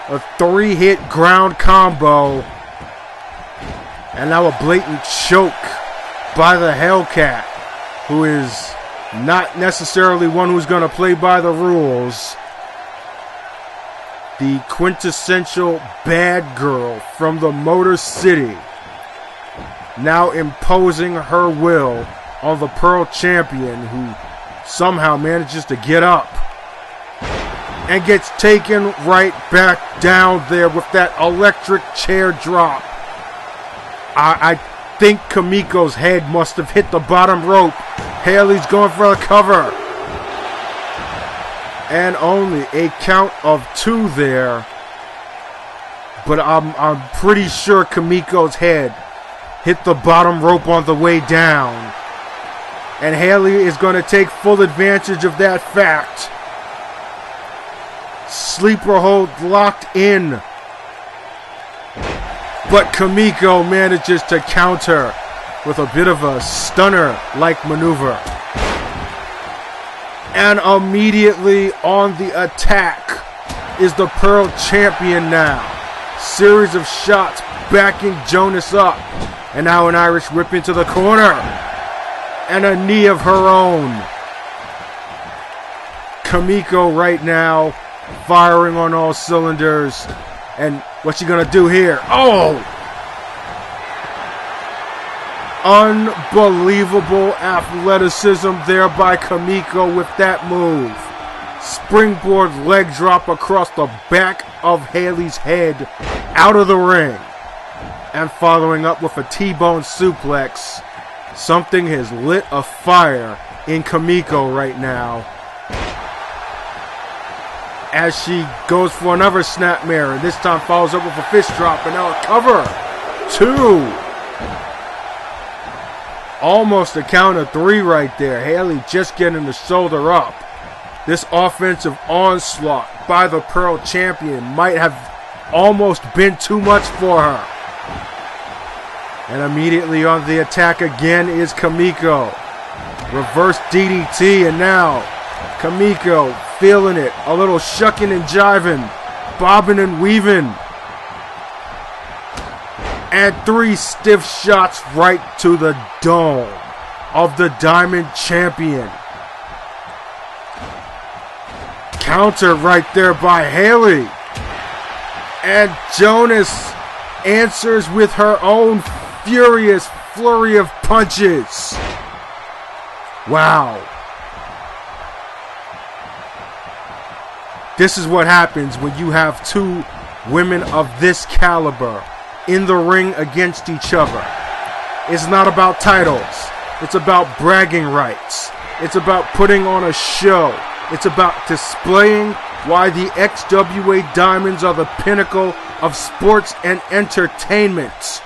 A 3-hit ground combo. And now a blatant choke by the Hellcat, who is not necessarily one who's going to play by the rules. The quintessential bad girl from the Motor City, now imposing her will on the Pearl Champion, who somehow manages to get up and gets taken right back down there with that electric chair drop. I think Kamiko's head must have hit the bottom rope. Haley's going for a cover. And only a count of 2 there. But I'm pretty sure Kamiko's head hit the bottom rope on the way down. And Haley is going to take full advantage of that fact. Sleeper hold locked in. But Kamiko manages to counter with a bit of a stunner-like maneuver. And immediately on the attack is the Pearl Champion now. Series of shots backing Jonas up. And now an Irish whip into the corner. And a knee of her own. Kamiko right now firing on all cylinders. And what's she gonna do here? Oh! Unbelievable athleticism there by Kamiko with that move. Springboard leg drop across the back of Haley's head out of the ring. And following up with a T-bone suplex. Something has lit a fire in Kamiko right now. As she goes for another snapmare, and this time follows up with a fist drop, and now a cover. 2. Almost a count of 3 right there. Haley just getting the shoulder up. This offensive onslaught by the Pearl Champion might have almost been too much for her. And immediately on the attack again is Kamiko. Reverse DDT, and now Kamiko feeling it. A little shucking and jiving. Bobbing and weaving. And 3 stiff shots right to the dome of the Diamond Champion. Counter right there by Haley. And Jonas answers with her own furious flurry of punches. Wow. This is what happens when you have 2 women of this caliber in the ring against each other. It's not about titles. It's about bragging rights. It's about putting on a show. It's about displaying why the XWA Diamonds are the pinnacle of sports and entertainment.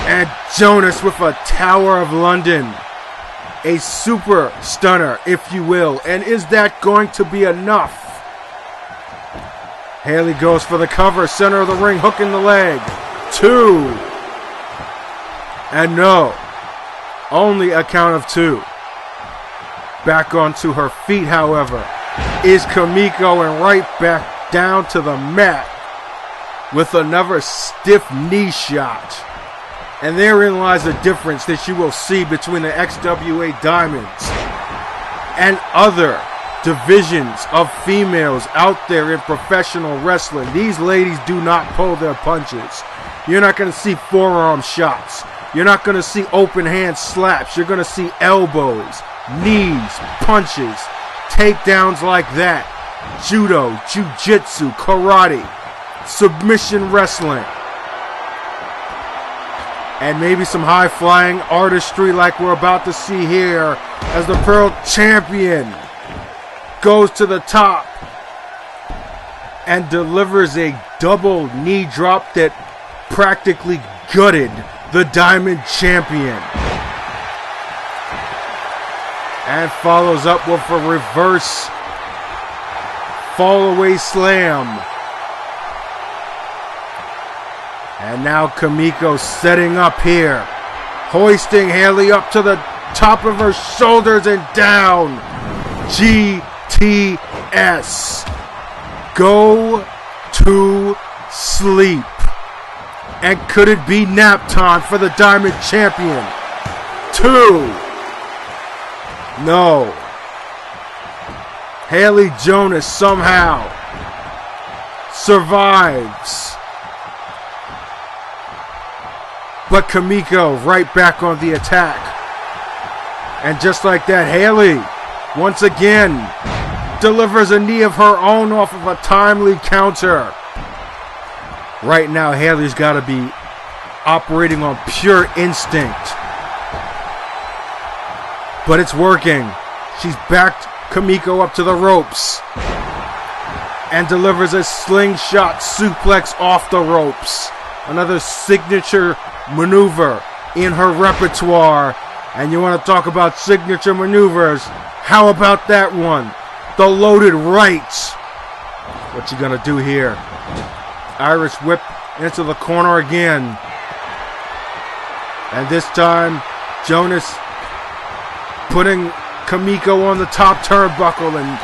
And Jonas with a Tower of London. A super stunner, if you will. And is that going to be enough? Haley goes for the cover, center of the ring, hooking the leg. 2. And no, only a count of 2. Back onto her feet, however, is Kamiko, and right back down to the mat with another stiff knee shot. And therein lies the difference that you will see between the XWA Diamonds and other divisions of females out there in professional wrestling. These ladies do not pull their punches. You're not going to see forearm shots. You're not going to see open hand slaps. You're going to see elbows, knees, punches, takedowns like that. Judo, jiu-jitsu, karate, submission wrestling. And maybe some high-flying artistry like we're about to see here as the Pearl Champion goes to the top and delivers a double knee drop that practically gutted the Diamond Champion. And follows up with a reverse fall-away slam. And now Kamiko setting up here. Hoisting Haley up to the top of her shoulders and down. GTS. Go to sleep. And could it be nap time for the Diamond Champion? 2. No. Haley Jonas somehow survives. But Kamiko right back on the attack. And just like that, Haley once again delivers a knee of her own off of a timely counter. Right now, Haley's got to be operating on pure instinct. But it's working. She's backed Kamiko up to the ropes. And delivers a slingshot suplex off the ropes. Another signature maneuver in her repertoire. And you want to talk about signature maneuvers? How about that one? The loaded right. What you gonna do here? Irish whip into the corner again. And this time, Jonas putting Kamiko on the top turnbuckle, and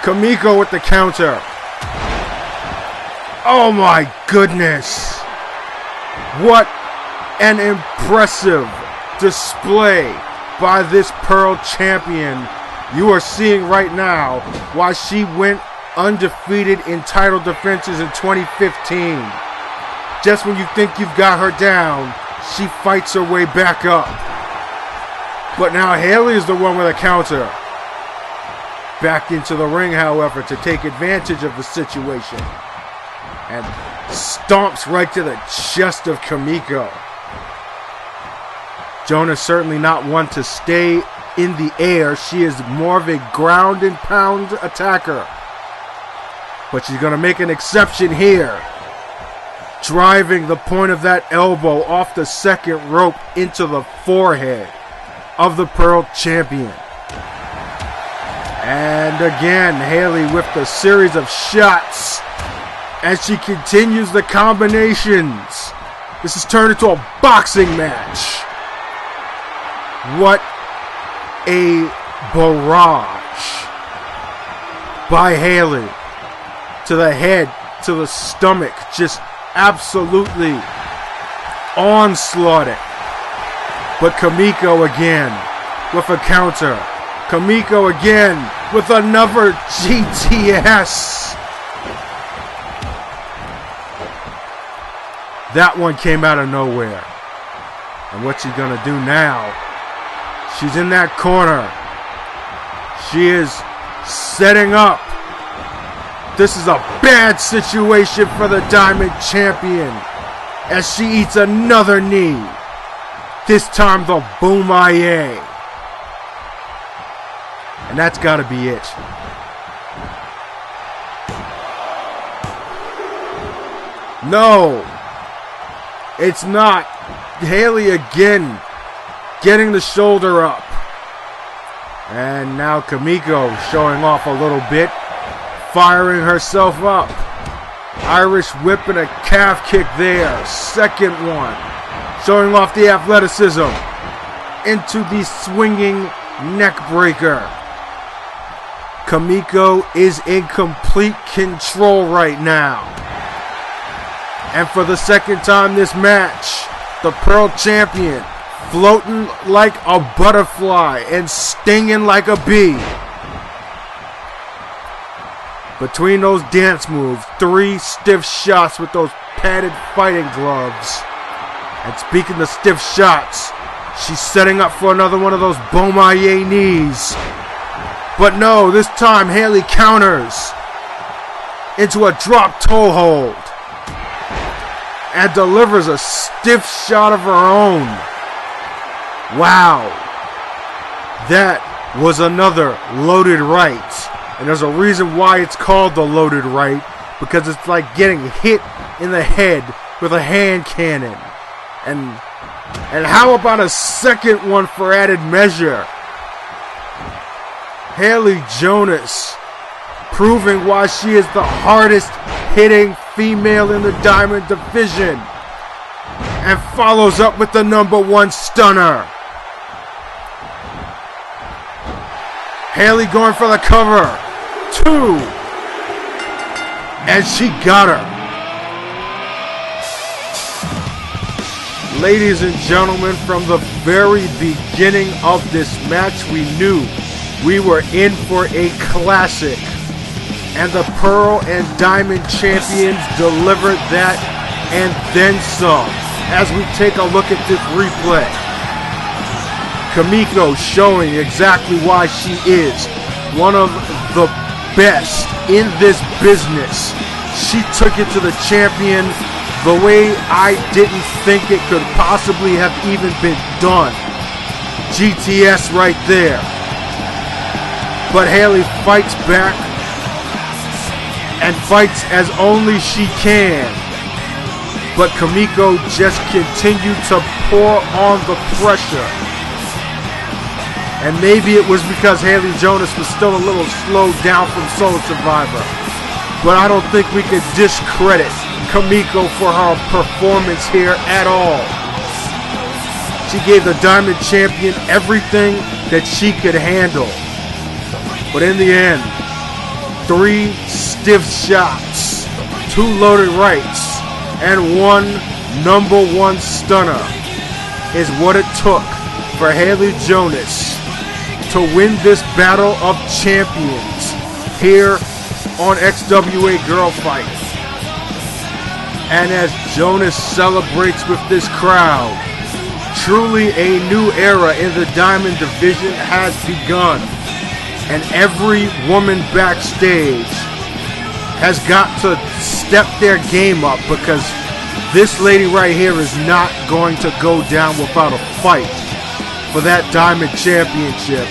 Kamiko with the counter. Oh my goodness. What an impressive display by this Pearl champion. You are seeing right now why she went undefeated in title defenses in 2015. Just when you think you've got her down, she fights her way back up. But now Haley is the one with a counter. Back into the ring, however, to take advantage of the situation. And stomps right to the chest of Kamiko. Jonas certainly not one to stay in the air. She is more of a ground and pound attacker. But she's going to make an exception here. Driving the point of that elbow off the second rope into the forehead of the Pearl champion. And again, Haley with a series of shots as she continues the combinations. This has turned into a boxing match. What a barrage by Haley. To the head, to the stomach, just absolutely onslaughting. But Kamiko again with a counter. Kamiko again with another GTS. That one came out of nowhere. And what's she gonna do now? She's in that corner. She is setting up. This is a bad situation for the Diamond Champion as she eats another knee. This time the Boom-I-A. And that's got to be it. No, it's not. Haley again getting the shoulder up. And now Kamiko showing off a little bit. Firing herself up. Irish whip and a calf kick there. Second one. Showing off the athleticism. Into the swinging neck breaker. Kamiko is in complete control right now. And for the second time this match, the Pearl champion floating like a butterfly and stinging like a bee. Between those dance moves, 3 stiff shots with those padded fighting gloves. And speaking of stiff shots, she's setting up for another one of those Boom-I-A knees. But no, this time Haley counters into a drop toe hold. And delivers a stiff shot of her own. Wow. That was another loaded right. And there's a reason why it's called the loaded right, because it's like getting hit in the head with a hand cannon. And how about a second one for added measure? Haley Jonas proving why she is the hardest hitting female in the Diamond division. and follows up with the #1 stunner. Haley going for the cover. 2. And she got her. Ladies and gentlemen, from the very beginning of this match, we knew we were in for a classic. And the Pearl and Diamond champions delivered that and then some. As we take a look at this replay, Kamiko showing exactly why she is one of the best in this business. She took it to the champion the way I didn't think it could possibly have even been done. GTS right there. But Haley fights back and fights as only she can. But Kamiko just continued to pour on the pressure. And maybe it was because Haley Jonas was still a little slowed down from Soul Survivor. But I don't think we could discredit Kamiko for her performance here at all. She gave the Diamond Champion everything that she could handle. But in the end, 3 stiff shots, 2 loaded rights, and 1 #1 stunner is what it took for Haley Jonas to win this Battle of Champions here on XWA Girlfight. And as Jonas celebrates with this crowd, truly a new era in the Diamond division has begun. And every woman backstage has got to step their game up, because this lady right here is not going to go down without a fight for that Diamond Championship.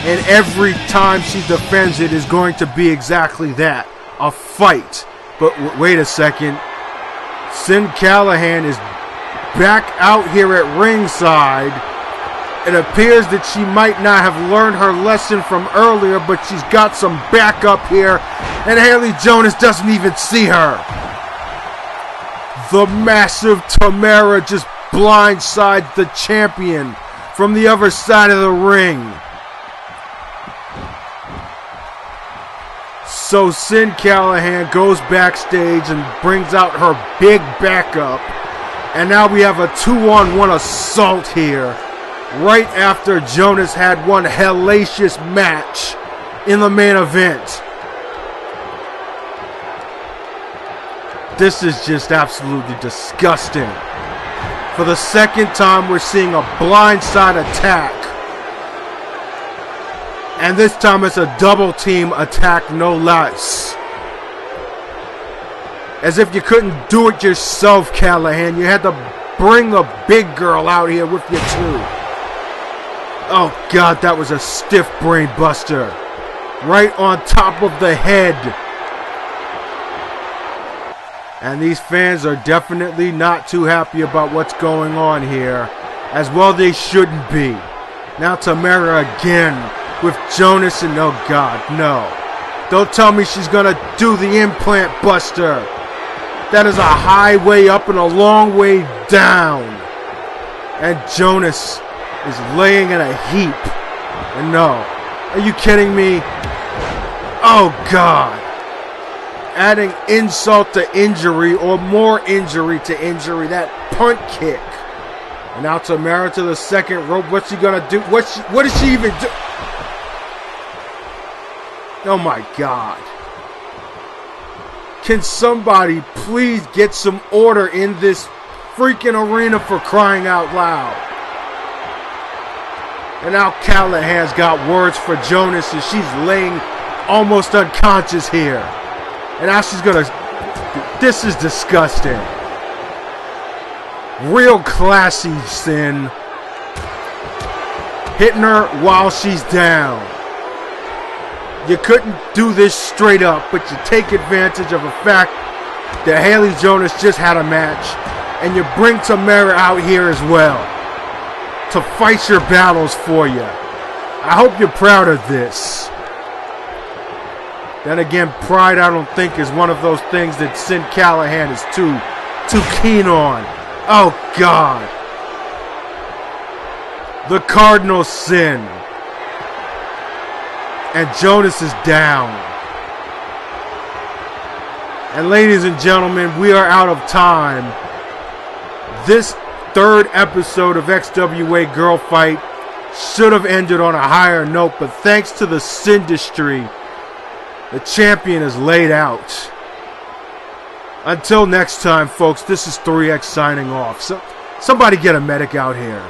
And every time she defends it is going to be exactly that, a fight. But wait a second. Sin Callahan is back out here at ringside. It appears that she might not have learned her lesson from earlier, but she's got some backup here, and Haley Jonas doesn't even see her. The massive Tamara just blindsides the champion from the other side of the ring. So Sin Callahan goes backstage and brings out her big backup. And now we have a 2-on-1 assault here, right after Jonas had one hellacious match in the main event. This is just absolutely disgusting. For the second time, we're seeing a blindside attack. And this time it's a double team attack, no less. As if you couldn't do it yourself, Callahan. You had to bring the big girl out here with you too. Oh God, that was a stiff brain buster. Right on top of the head. And these fans are definitely not too happy about what's going on here. As well they shouldn't be. Now Tamara again with Jonas, and oh God, no. Don't tell me she's gonna do the implant buster. That is a high way up and a long way down. And Jonas is laying in a heap. And no. Are you kidding me? Oh God. Adding insult to injury, or more injury to injury. That punt kick. And now Tamara to the second rope. What's she gonna do? What does she even do? Oh my God. Can somebody please get some order in this freaking arena, for crying out loud? And now Callahan's got words for Jonas, and she's laying almost unconscious here. And now she's gonna... This is disgusting. Real classy, Sin. Hitting her while she's down. You couldn't do this straight up, but you take advantage of the fact that Haley Jonas just had a match, and you bring Tamara out here as well to fight your battles for you. I hope you're proud of this. Then again, pride I don't think is one of those things that Sin Callahan is too keen on. Oh, God. The Cardinal sin. And Jonas is down. And ladies and gentlemen, we are out of time. This third episode of XWA Girl Fight should have ended on a higher note, but thanks to the Syndustry, the champion is laid out. Until next time, folks, this is 3X signing off. So, somebody get a medic out here.